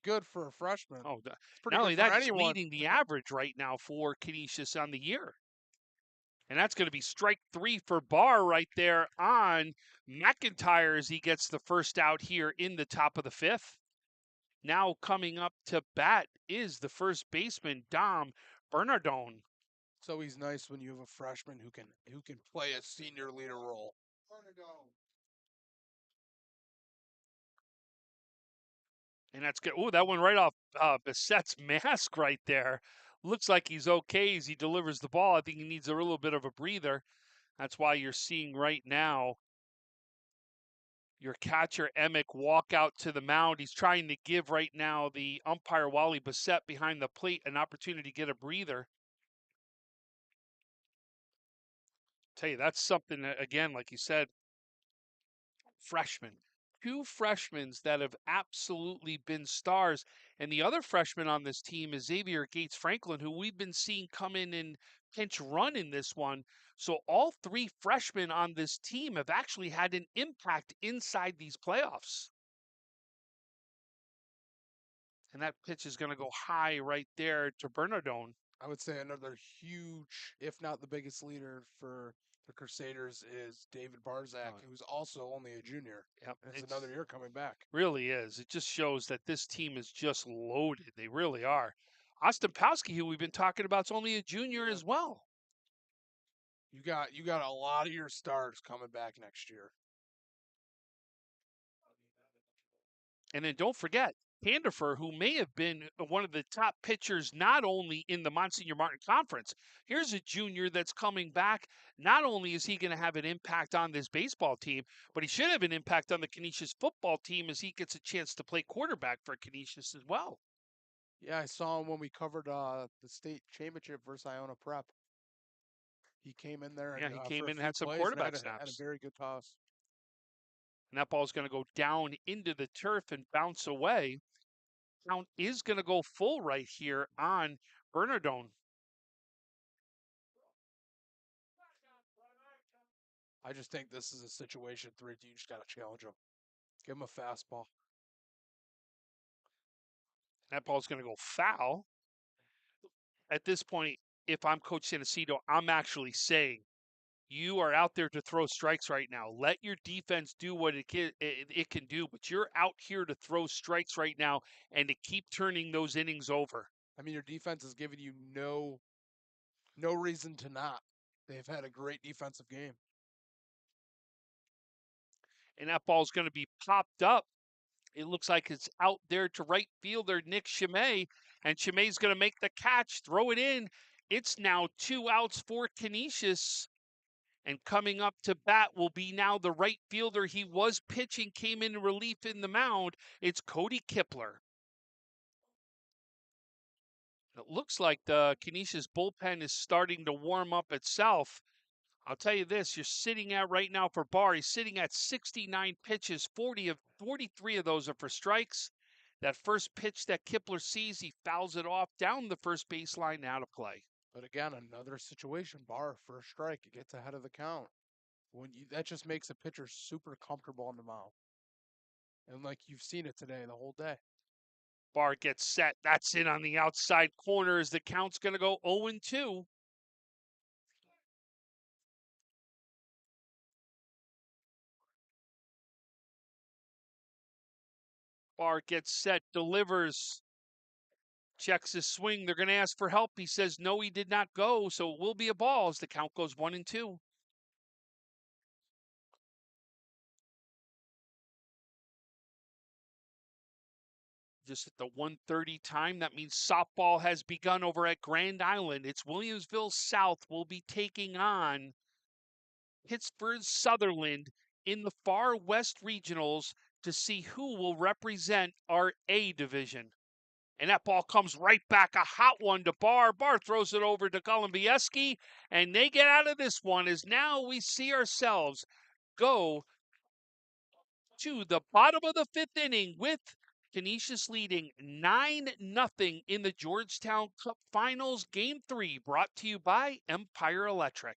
good for a freshman. Oh, pretty not good only for that, he's anyone. leading the average right now for Canisius on the year. And that's going to be strike 3 for Barr right there on McIntyre as he gets the first out here in the top of the 5th. Now coming up to bat is the first baseman, Dom Bernardone. It's always nice when you have a freshman who can play a senior leader role. And that's good. Oh, that one right off Bissett's mask right there. Looks like he's okay as he delivers the ball. I think he needs a little bit of a breather. That's why you're seeing right now your catcher, Emick, walk out to the mound. He's trying to give right now the umpire, Wally Bissett, behind the plate an opportunity to get a breather. Tell you, that's something, that, again, like you said, freshmen. 2 freshmen that have absolutely been stars. And the other freshman on this team is Xavier Gates Franklin, who we've been seeing come in and pinch run in this one. So all 3 freshmen on this team have actually had an impact inside these playoffs. And that pitch is going to go high right there to Bernardone. I would say another huge, if not the biggest leader for the Crusaders is David Barzak, who's also only a junior. Yep. It's another year coming back. Really is. It just shows that this team is just loaded. They really are. Austin Powski, who we've been talking about, is only a junior as well. You got a lot of your stars coming back next year. And then don't forget, Handifer, who may have been one of the top pitchers not only in the Monsignor Martin Conference. Here's a junior that's coming back. Not only is he going to have an impact on this baseball team, but he should have an impact on the Canisius football team as he gets a chance to play quarterback for Canisius as well. Yeah, I saw him when we covered the state championship versus Iona Prep. He came in there. Yeah, and, he came in and few had some plays quarterback and had snaps. a very good toss. And that ball is going to go down into the turf and bounce away. Count is going to go full right here on Bernardone. I just think this is a situation 3 you just got to challenge him. Give him a fastball. That ball's going to go foul. At this point, if I'm Coach Sanacito, I'm actually saying you are out there to throw strikes right now. Let your defense do what it can do, but you're out here to throw strikes right now and to keep turning those innings over. I mean, your defense is giving you no reason to not. They've had a great defensive game. And that ball's going to be popped up. It looks like it's out there to right fielder Nick Chimay, and Chimay's going to make the catch, throw it in. It's now 2 outs for Canisius. And coming up to bat will be now the right fielder. He was pitching, came in relief in the mound. It's Cody Kipler. It looks like the Canisius bullpen is starting to warm up itself. I'll tell you this, you're sitting at right now for Barr, he's sitting at 69 pitches, 43 of those are for strikes. That first pitch that Kipler sees, he fouls it off down the first baseline out of play. But again, another situation, Barr for a strike, it gets ahead of the count. That just makes a pitcher super comfortable on the mound. And like you've seen it today, the whole day. Barr gets set. That's in on the outside corner as the count's going to go 0-2. Barr gets set, delivers, checks his swing. They're going to ask for help. He says no, he did not go, so it will be a ball as the count goes 1-2. Just at the 1:30 time, that means softball has begun over at Grand Island. It's Williamsville South will be taking on Pittsburgh Sutherland in the Far West Regionals to see who will represent our A division. And that ball comes right back, a hot one to Barr. Barr throws it over to Golumbieski, and they get out of this one as now we see ourselves go to the bottom of the fifth inning with Canisius leading 9-0 in the Georgetown Cup Finals Game 3, brought to you by Empire Electric.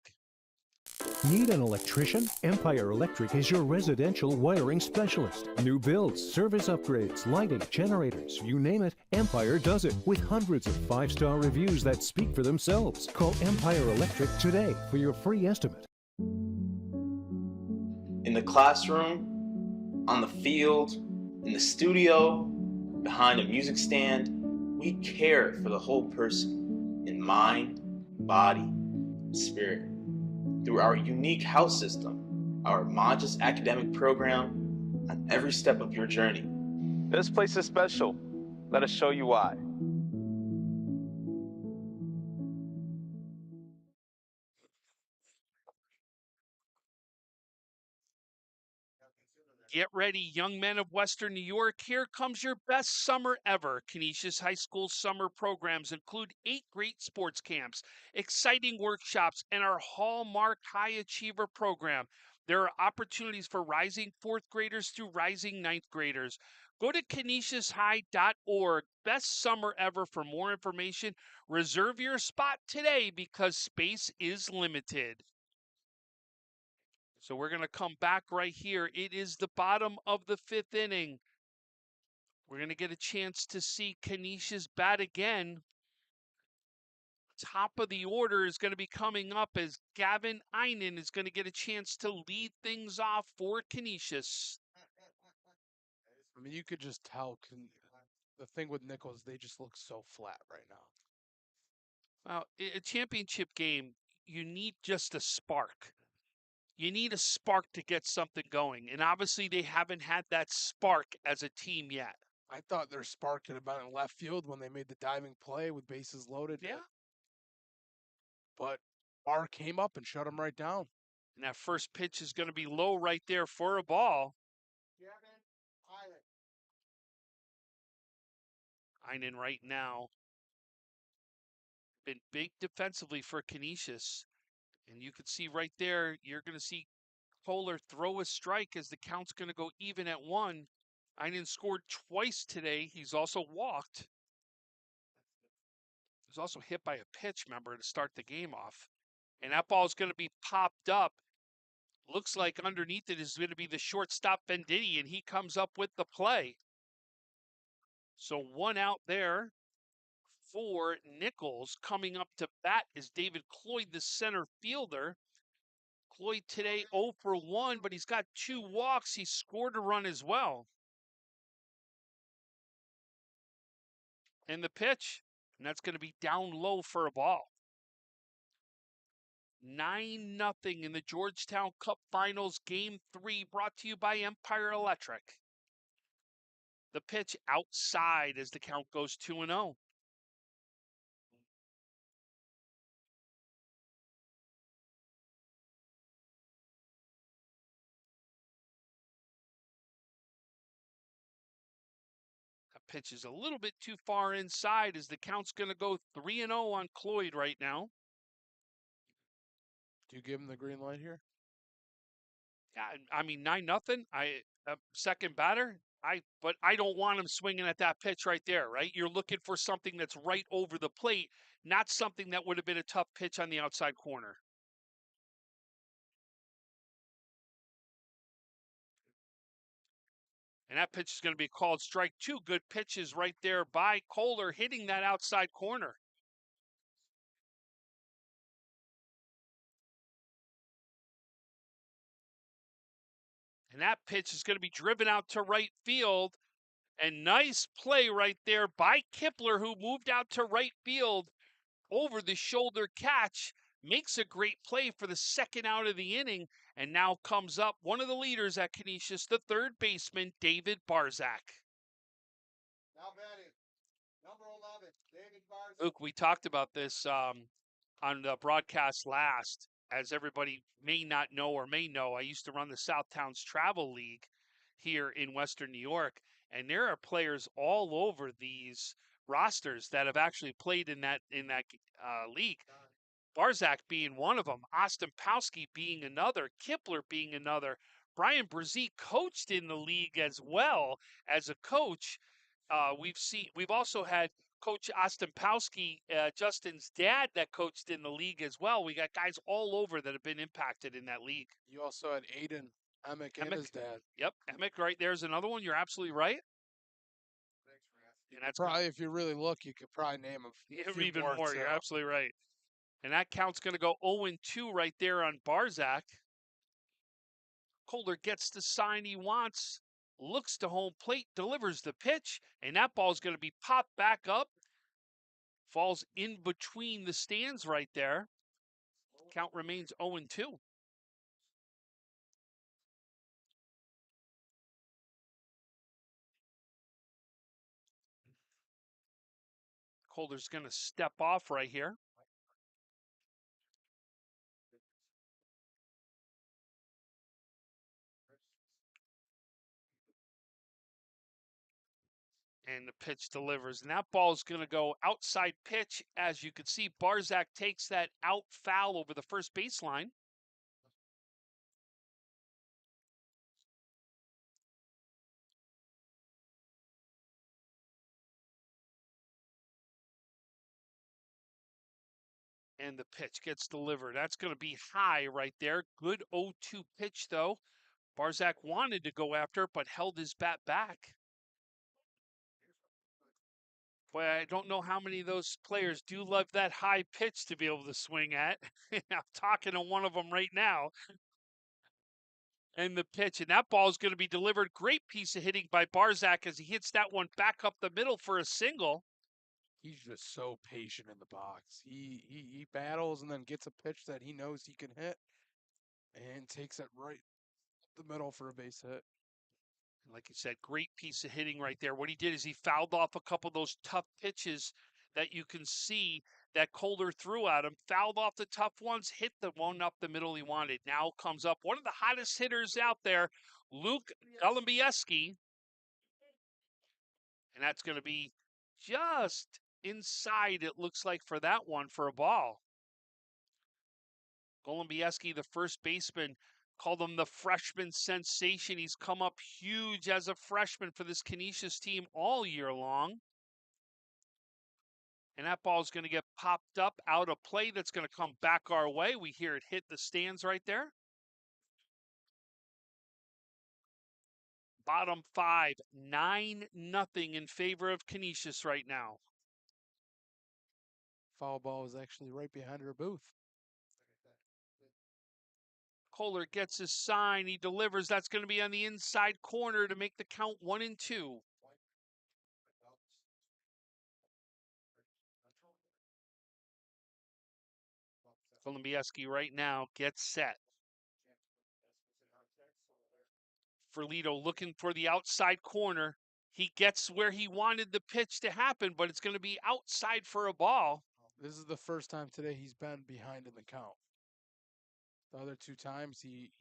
Need an electrician? Empire Electric is your residential wiring specialist. New builds, service upgrades, lighting, generators, you name it, Empire does it with hundreds of 5-star reviews that speak for themselves. Call Empire Electric today for your free estimate. In the classroom, on the field, in the studio, behind a music stand, we care for the whole person in mind, body, and spirit. Through our unique house system, our modest academic program, on every step of your journey. This place is special. Let us show you why. Get ready, young men of Western New York. Here comes your best summer ever. Canisius High School summer programs include 8 great sports camps, exciting workshops, and our hallmark high achiever program. There are opportunities for rising 4th graders through rising 9th graders. Go to canisiushigh.org. Best summer ever. For more information, reserve your spot today because space is limited. So we're going to come back right here. It is the bottom of the 5th inning. We're going to get a chance to see Canisius bat again. Top of the order is going to be coming up as Gavin Einen is going to get a chance to lead things off for Canisius. I mean, you could just tell. The thing with Nichols, they just look so flat right now. Well, a championship game, you need just a spark. You need a spark to get something going. And obviously they haven't had that spark as a team yet. I thought their spark could have been in left field when they made the diving play with bases loaded. Yeah. But Barr came up and shut him right down. And that first pitch is going to be low right there for a ball. Einen right now been big defensively for Canisius. And you can see right there, you're going to see Kohler throw a strike as the count's going to go even at 1. Einen scored twice today. He's also walked. He was also hit by a pitch, remember, to start the game off. And that ball is going to be popped up. Looks like underneath it is going to be the shortstop Venditti, and he comes up with the play. So 1 out there for Nichols. Coming up to bat is David Cloyd, the center fielder. Cloyd today 0 for 1, but he's got 2 walks. He scored a run as well. And the pitch, and that's going to be down low for a ball. 9-0 in the Georgetown Cup Finals Game 3, brought to you by Empire Electric. The pitch outside as the count goes 2-0. Pitch is a little bit too far inside as the count's going to go 3-0 on Cloyd right now. Do you give him the green light here? Yeah, I mean 9-0. Second batter. But I don't want him swinging at that pitch right there, right? You're looking for something that's right over the plate, not something that would have been a tough pitch on the outside corner. And that pitch is going to be called strike 2. Good pitches right there by Kohler, hitting that outside corner. And that pitch is going to be driven out to right field. And nice play right there by Kipler, who moved out to right field over the shoulder catch. Makes a great play for the second out of the inning. And now comes up one of the leaders at Canisius, the third baseman, David Barzak. Now batting, number 11, David Barzak. Luke, we talked about this on the broadcast last. as everybody may not know or may know, I used to run the Southtowns Travel League here in Western New York, and there are players all over these rosters that have actually played in that league. Barzak being one of them, Ostempowski being another, Kipler being another. Brian Brzee coached in the league as well as a coach. We've also had Coach Ostempowski, Justin's dad, that coached in the league as well. We got guys all over that have been impacted in that league. You also had Aiden Emick and his dad. Yep, Emick right there's another one. You're absolutely right. And that's probably, if you really look, you could probably name a few even more. You're absolutely right. And that count's going to go 0-2 right there on Barzak. Calder gets the sign he wants, looks to home plate, delivers the pitch, and that ball's going to be popped back up. Falls in between the stands right there. Count remains 0-2. Calder's going to step off right here. And the pitch delivers. And that ball is going to go outside pitch. As you can see, Barzak takes that out foul over the first baseline. And the pitch gets delivered. That's going to be high right there. Good 0-2 pitch, though. Barzak wanted to go after it, but held his bat back. Boy, I don't know how many of those players do love that high pitch to be able to swing at. I'm talking to one of them right now. And the pitch, and that ball is going to be delivered. Great piece of hitting by Barzak as he hits that one back up the middle for a single. He's just so patient in the box. He battles and then gets a pitch that he knows he can hit and takes it right the middle for a base hit. Like you said, great piece of hitting right there. What he did is he fouled off a couple of those tough pitches that you can see that Calder threw at him. Fouled off the tough ones, hit the one up the middle he wanted. Now comes up one of the hottest hitters out there, Luke Golumbieski. And that's going to be just inside, it looks like, for that one for a ball. Golumbieski, the first baseman, called him the freshman sensation. He's come up huge as a freshman for this Canisius team all year long. And that ball is going to get popped up out of play. That's going to come back our way. We hear it hit the stands right there. Bottom 5, 9-0 in favor of Canisius right now. Foul ball is actually right behind her booth. Calder gets his sign. He delivers. That's going to be on the inside corner to make the count 1-2. Golumbieski right now gets set. Ferlito looking for the outside corner. He gets where he wanted the pitch to happen, but it's going to be outside for a ball. This is the first time today he's been behind in the count. The other two times he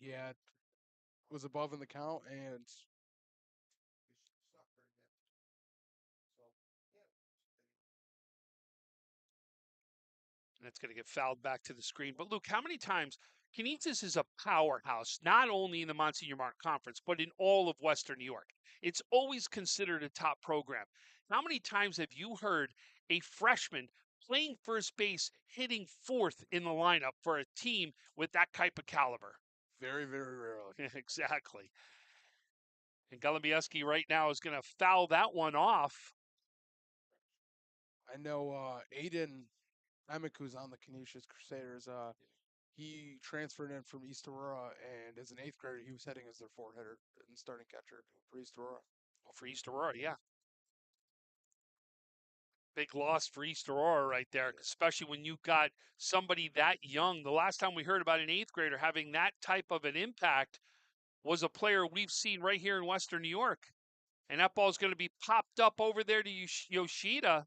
was above in the count and it's going to get fouled back to the screen. But Luke, how many times Canisius is a powerhouse, not only in the Monsignor Mark Conference, but in all of Western New York. It's always considered a top program. How many times have you heard a freshman playing first base, hitting fourth in the lineup for a team with that type of caliber? Very, very rarely. Exactly. And Golumbieski right now is going to foul that one off. I know Aiden Emick, who's on the Canisius Crusaders, he transferred in from East Aurora, and as an 8th grader, he was hitting as their 4-hitter and starting catcher for East Aurora. Well, for East Aurora, yeah. Big loss for East Aurora right there, especially when you got somebody that young. The last time we heard about an 8th grader having that type of an impact was a player we've seen right here in Western New York. And that ball is going to be popped up over there to Yoshida.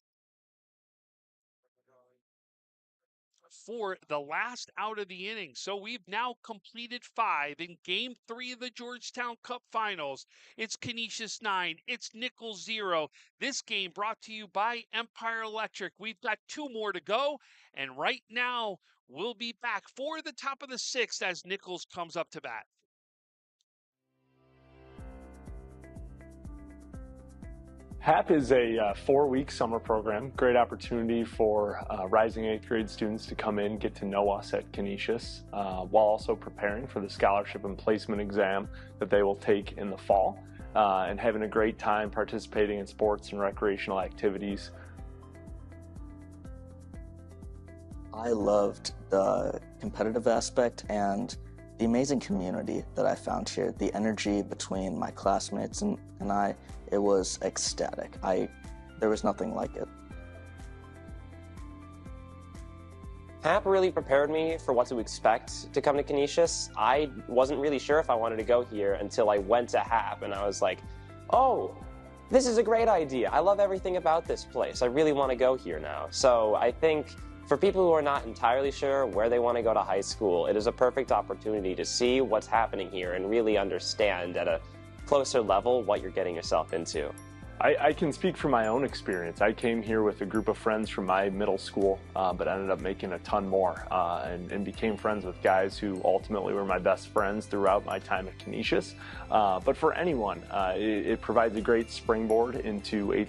for the last out of the inning. So we've now completed 5 in Game 3 of the Georgetown Cup Finals. It's Canisius 9. It's Nichols 0. This game brought to you by Empire Electric. We've got 2 more to go. And right now, we'll be back for the top of the 6th as Nichols comes up to bat. HAP is a 4-week summer program. Great opportunity for rising 8th grade students to come in, get to know us at Canisius, while also preparing for the scholarship and placement exam that they will take in the fall, and having a great time participating in sports and recreational activities. I loved the competitive aspect and the amazing community that I found here. The energy between my classmates and I, it was ecstatic. There was nothing like it. HAP really prepared me for what to expect to come to Canisius. I wasn't really sure if I wanted to go here until I went to HAP, and I was like, oh, this is a great idea. I love everything about this place. I really want to go here now. So I think for people who are not entirely sure where they want to go to high school, it is a perfect opportunity to see what's happening here and really understand at a closer level what you're getting yourself into. I can speak from my own experience. I came here with a group of friends from my middle school, but ended up making a ton more and became friends with guys who ultimately were my best friends throughout my time at Canisius. But for anyone, it provides a great springboard into 8th.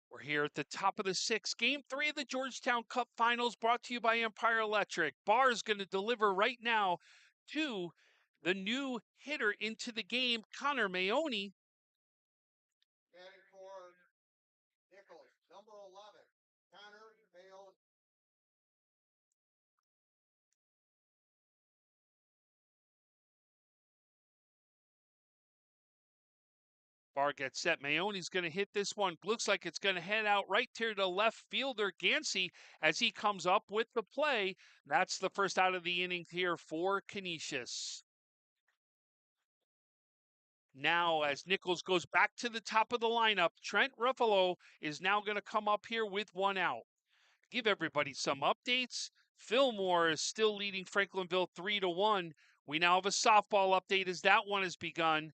We're here at the top of the 6th, Game 3 of the Georgetown Cup Finals, brought to you by Empire Electric. Barr is going to deliver right now to the new hitter into the game, Connor Maone. Batting for Nichols, number 11, Connor Maone. Barr gets set. Mayone's going to hit this one. Looks like it's going to head out right to the left fielder, Gansey, as he comes up with the play. That's the first out of the inning here for Canisius. Now, as Nichols goes back to the top of the lineup, Trent Ruffalo is now going to come up here with 1 out. Give everybody some updates. Fillmore is still leading Franklinville 3-1. We now have a softball update as that one has begun.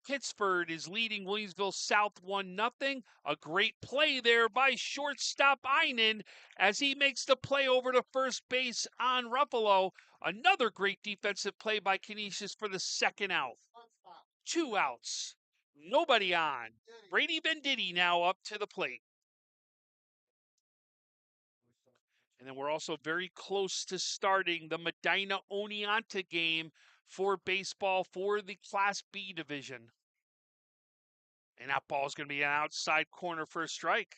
Pittsford is leading Williamsville South 1-0. A great play there by shortstop Einen as he makes the play over to first base on Ruffalo. Another great defensive play by Canisius for the second out. 2 outs. Nobody on. Brady Venditti now up to the plate. And then we're also very close to starting the Medina Oneonta game for baseball for the Class B division. And that ball is going to be an outside corner for a strike.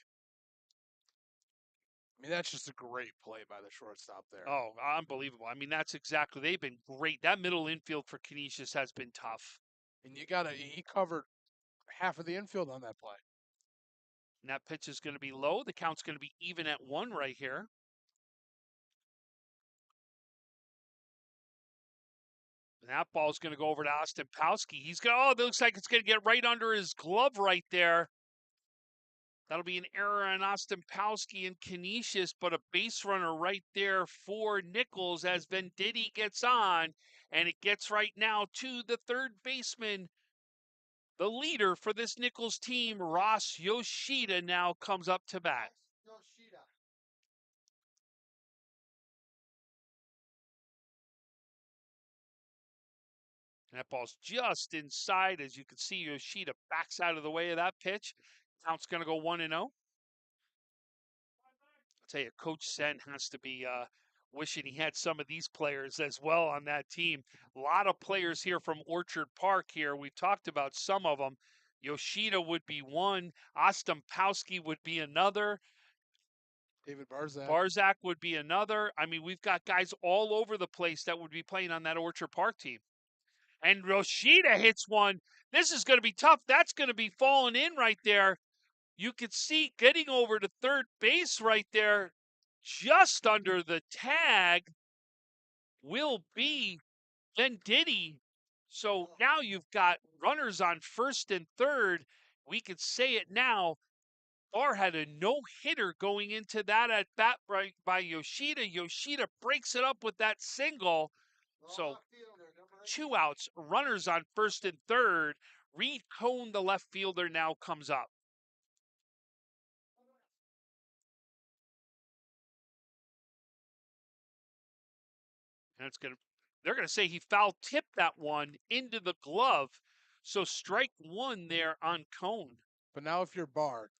I mean, that's just a great play by the shortstop there. Oh, unbelievable. I mean, they've been great. That middle infield for Canisius has been tough. And he covered half of the infield on that play. And that pitch is going to be low. The count's going to be even at 1 right here. And that ball's going to go over to Ostempowski. It looks like it's going to get right under his glove right there. That'll be an error on Ostempowski and Canisius, but a base runner right there for Nichols as Venditti gets on, and it gets right now to the third baseman. The leader for this Nichols team, Ross Yoshida, now comes up to bat. Yoshida. And that ball's just inside. As you can see, Yoshida backs out of the way of that pitch. Count's going to go 1-0. I'll tell you, Coach Sen has to be wishing he had some of these players as well on that team. A lot of players here from Orchard Park here. We've talked about some of them. Yoshida would be one. Ostempowski would be another. David Barzak. Barzak would be another. I mean, we've got guys all over the place that would be playing on that Orchard Park team. And Yoshida hits one. This is going to be tough. That's going to be falling in right there. You could see getting over to third base right there, just under the tag, will be Venditti. So now you've got runners on first and third. We could say it now. Barr had a no-hitter going into that at bat right by Yoshida. Yoshida breaks it up with that single. So 2 outs, runners on first and third. Reed Cohn, the left fielder, now comes up. And they're gonna say he foul tipped that one into the glove. So strike one there on Cohn. But now if you're Barr,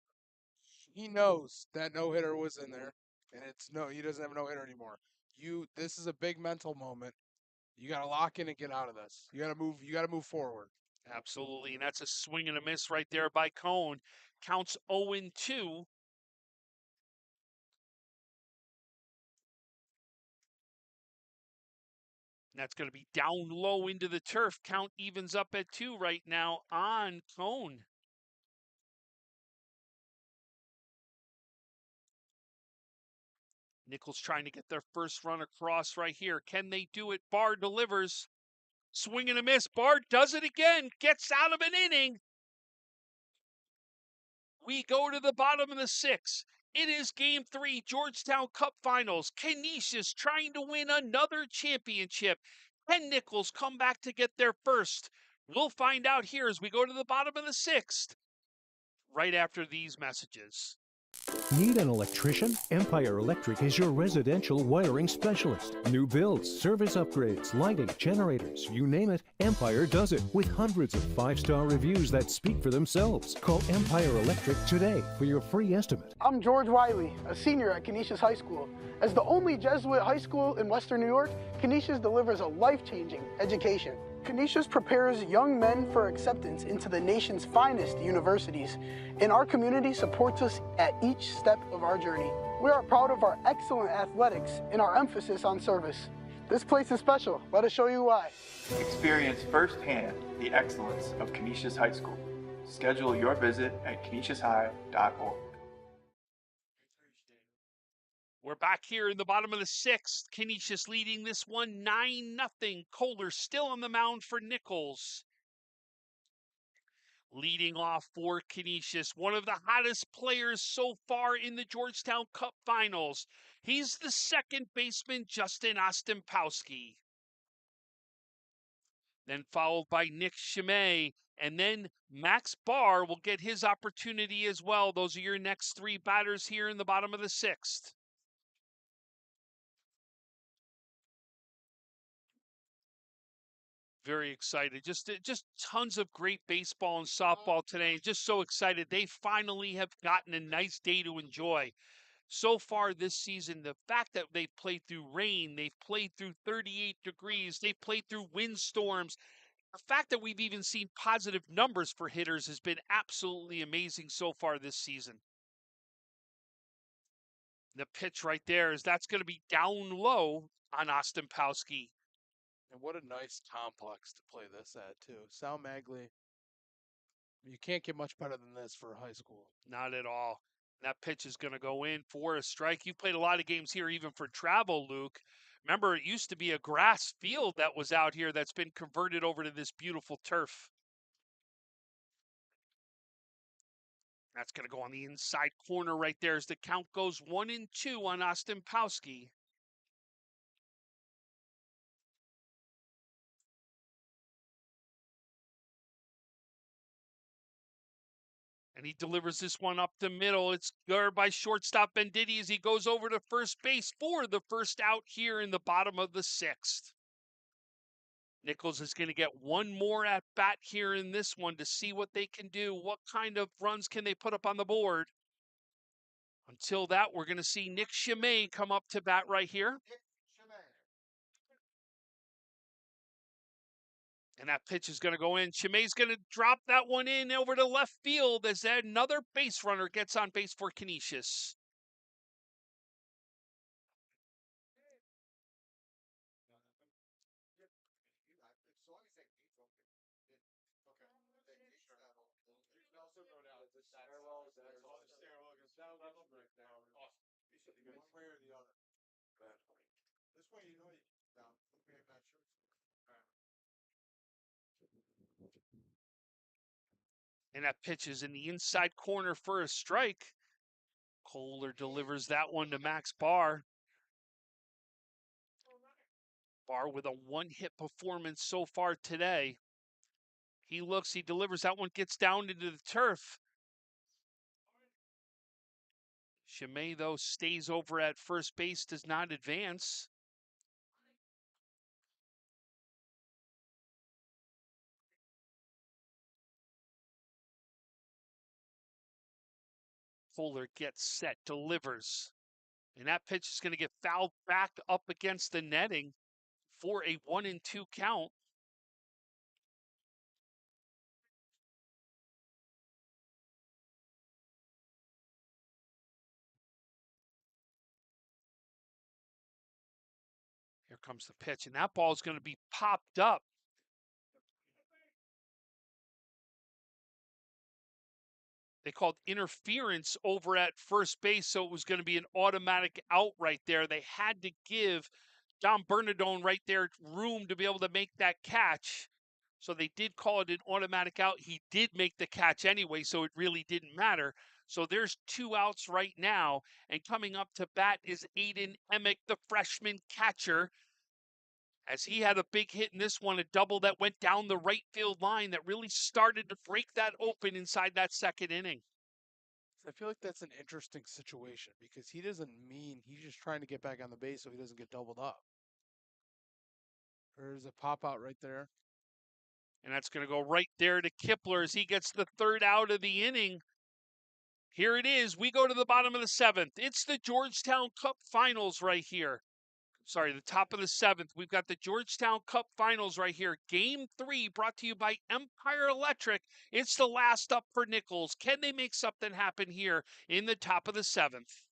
he knows that no-hitter was in there, and he doesn't have a no-hitter anymore. This is a big mental moment. You got to lock in and get out of this. You got to move forward. Absolutely, and that's a swing and a miss right there by Cohn. Counts 0-2. That's going to be down low into the turf. Count evens up at 2 right now on Cohn. Nichols trying to get their first run across right here. Can they do it? Barr delivers. Swing and a miss. Barr does it again. Gets out of an inning. We go to the bottom of the 6th. It is Game 3, Georgetown Cup Finals. Canisius trying to win another championship. Can Nichols come back to get their first? We'll find out here as we go to the bottom of the 6th, right after these messages. Need an electrician? Empire Electric is your residential wiring specialist. New builds, service upgrades, lighting, generators, you name it, Empire does it with hundreds of 5-star reviews that speak for themselves. Call Empire Electric today for your free estimate. I'm George Wiley, a senior at Canisius High School. As the only Jesuit high school in Western New York, Canisius delivers a life-changing education. Canisius prepares young men for acceptance into the nation's finest universities, and our community supports us at each step of our journey. We are proud of our excellent athletics and our emphasis on service. This place is special. Let us show you why. Experience firsthand the excellence of Canisius High School. Schedule your visit at canisiushigh.org. We're back here in the bottom of the 6th. Canisius leading this one 9-0. Kohler still on the mound for Nichols. Leading off for Canisius, one of the hottest players so far in the Georgetown Cup Finals. He's the second baseman, Justin Ostampowski. Then followed by Nick Chimay. And then Max Barr will get his opportunity as well. Those are your next 3 batters here in the bottom of the 6th. Very excited. Just tons of great baseball and softball today. Just so excited. They finally have gotten a nice day to enjoy. So far this season, the fact that they've played through rain, they've played through 38 degrees, they've played through windstorms. The fact that we've even seen positive numbers for hitters has been absolutely amazing so far this season. The pitch right there is that's going to be down low on Ostampowski. And what a nice complex to play this at, too. Sal Magli, you can't get much better than this for high school. Not at all. That pitch is going to go in for a strike. You've played a lot of games here, even for travel, Luke. Remember, it used to be a grass field that was out here that's been converted over to this beautiful turf. That's going to go on the inside corner right there as the count goes 1-2 on Ostampowski. And he delivers this one up the middle. It's guarded by shortstop Benditti as he goes over to first base for the first out here in the bottom of the 6th. Nichols is going to get one more at bat here in this one to see what they can do. What kind of runs can they put up on the board? Until that, we're going to see Nick Chimay come up to bat right here. And that pitch is going to go in. Chimay's going to drop that one in over to left field as another base runner gets on base for Canisius. And that pitch is in the inside corner for a strike. Kohler delivers that one to Max Barr. Barr with a one-hit performance so far today. He looks, he delivers, that one gets down into the turf. Chimay, though, stays over at first base, does not advance. Kohler gets set, delivers. And that pitch is going to get fouled back up against the netting for a 1-2 count. Here comes the pitch, and that ball is going to be popped up. They called interference over at first base, so it was going to be an automatic out right there. They had to give Don Bernardone right there room to be able to make that catch. So they did call it an automatic out. He did make the catch anyway, so it really didn't matter. So there's 2 outs right now. And coming up to bat is Aiden Emick, the freshman catcher, as he had a big hit in this one, a double that went down the right field line that really started to break that open inside that second inning. I feel like that's an interesting situation because he doesn't mean he's just trying to get back on the base so he doesn't get doubled up. There's a pop out right there. And that's going to go right there to Kipler as he gets the 3rd out of the inning. Here it is. We go to the bottom of the 7th. It's the Georgetown Cup Finals right here. Sorry, the top of the 7th. We've got the Georgetown Cup Finals right here. Game 3 brought to you by Empire Electric. It's the last up for Nichols. Can they make something happen here in the top of the 7th?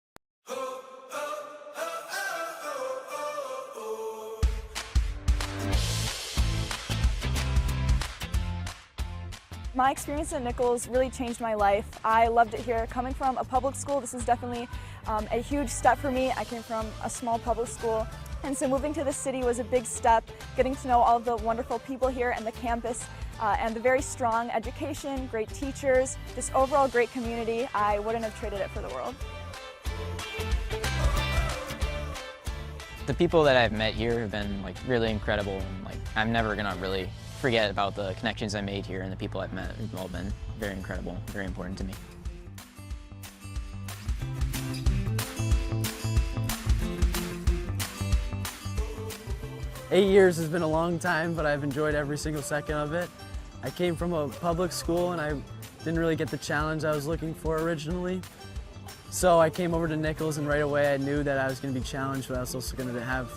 My experience at Nichols really changed my life. I loved it here. Coming from a public school, this is definitely a huge step for me. I came from a small public school, and so moving to the city was a big step. Getting to know all of the wonderful people here and the campus, and the very strong education, great teachers, just overall great community. I wouldn't have traded it for the world. The people that I've met here have been really incredible, and I'm never gonna really forget about the connections I made here, and the people I've met have all been very incredible, very important to me. "8 years has been a long time, but I've enjoyed every single second of it. I came from a public school and I didn't really get the challenge I was looking for originally. So I came over to Nichols, and right away I knew that I was going to be challenged, but I was also going to have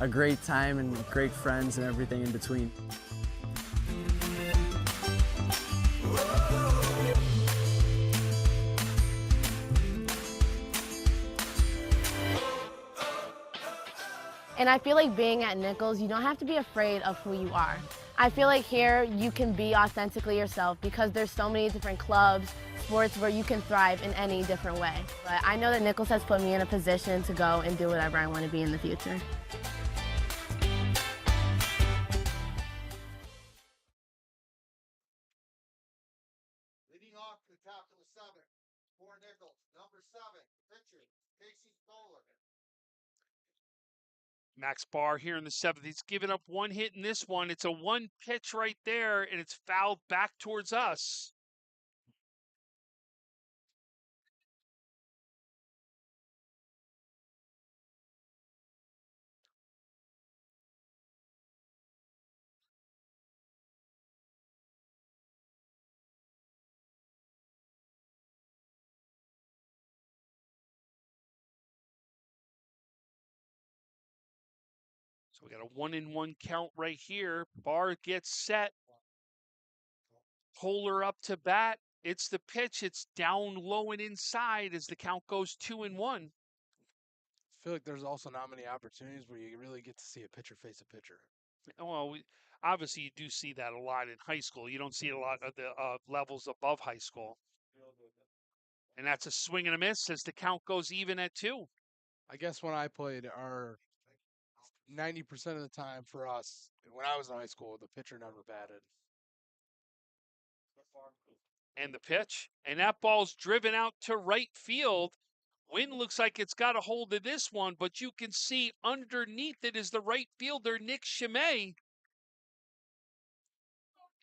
a great time and great friends and everything in between. And I feel like being at Nichols, you don't have to be afraid of who you are. I feel like here you can be authentically yourself because there's so many different clubs, sports where you can thrive in any different way. But I know that Nichols has put me in a position to go and do whatever I want to be in the future. Leading off the top of the 7th for Nichols, number 7, pitcher, Casey Kohler. Max Barr here in the 7th. He's given up 1 hit in this one. It's a 1 pitch right there, and it's fouled back towards us. So we got a 1-1 count right here. Barr gets set. Kohler up to bat. It's the pitch. It's down low and inside as the count goes 2-1. I feel like there's also not many opportunities where you really get to see a pitcher face a pitcher. Well, obviously you do see that a lot in high school. You don't see it a lot at the levels above high school. And that's a swing and a miss as the count goes even at 2. I guess when I played, our 90% of the time for us, when I was in high school, the pitcher never batted. And the pitch, and that ball's driven out to right field. Wind looks like it's got a hold of this one, but you can see underneath it is the right fielder, NICHOLS.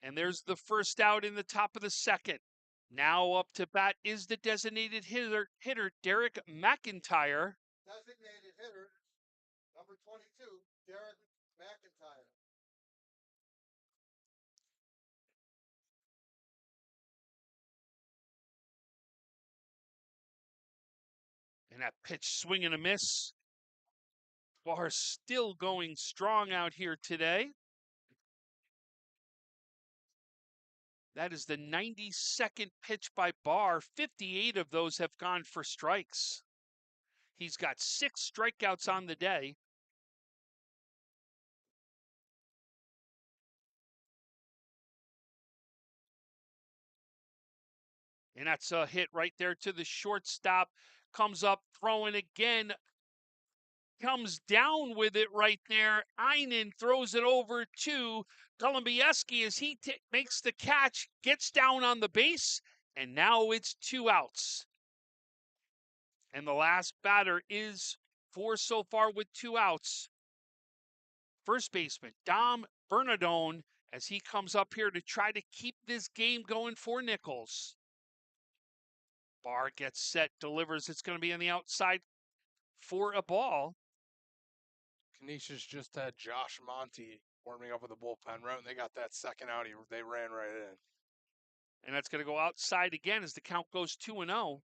And there's the first out in the top of the second. Now up to bat is the designated hitter Derek McIntyre. Designated hitter, number 22, Derek McIntyre. And that pitch swing and a miss. Barr still going strong out here today. That is the 92nd pitch by Barr. 58 of those have gone for strikes. He's got 6 strikeouts on the day. And that's a hit right there to the shortstop. Comes up throwing again. Comes down with it right there. Einen throws it over to Golubieski as he makes the catch, gets down on the base, and now it's 2 outs. And the last batter is 4 so far with 2 outs. First baseman Dom Bernardone as he comes up here to try to keep this game going for Nichols. Barr gets set, delivers. It's going to be on the outside for a ball. Canisius just had Josh Monty warming up with the bullpen row, and they got that second out. They ran right in. And that's going to go outside again as the count goes 2-0.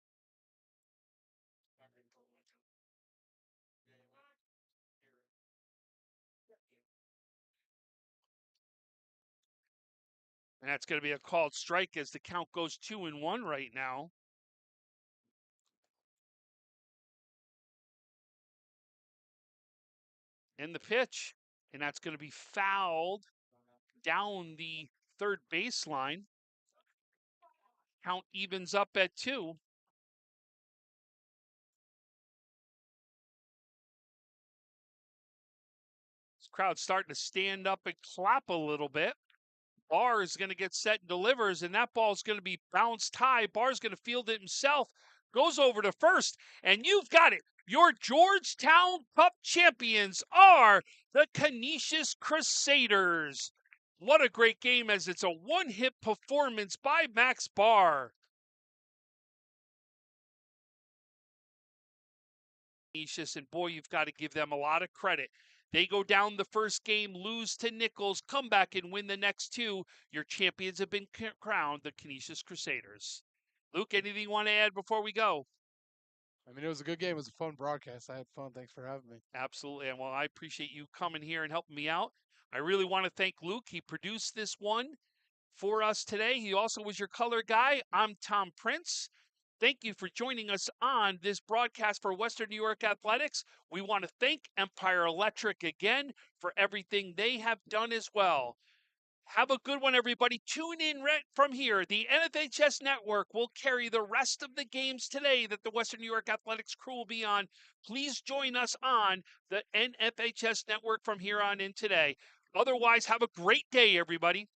And that's going to be a called strike as the count goes 2-1 right now. And the pitch, and that's going to be fouled down the third baseline. Count evens up at 2. This crowd's starting to stand up and clap a little bit. Barr is going to get set and delivers, and that ball is going to be bounced high. Barr's going to field it himself, goes over to first, and you've got it. Your Georgetown Cup champions are the Canisius Crusaders. What a great game, as it's a one-hit performance by Max Barr. And boy, you've got to give them a lot of credit. They go down the first game, lose to Nichols, come back and win the next 2. Your champions have been crowned the Canisius Crusaders. Luke, anything you want to add before we go? I mean, it was a good game. It was a fun broadcast. I had fun. Thanks for having me. Absolutely. And well, I appreciate you coming here and helping me out. I really want to thank Luke. He produced this one for us today. He also was your color guy. I'm Tom Prince. Thank you for joining us on this broadcast for Western New York Athletics. We want to thank Empire Electric again for everything they have done as well. Have a good one, everybody. Tune in right from here. The NFHS Network will carry the rest of the games today that the Western New York Athletics crew will be on. Please join us on the NFHS Network from here on in today. Otherwise, have a great day, everybody.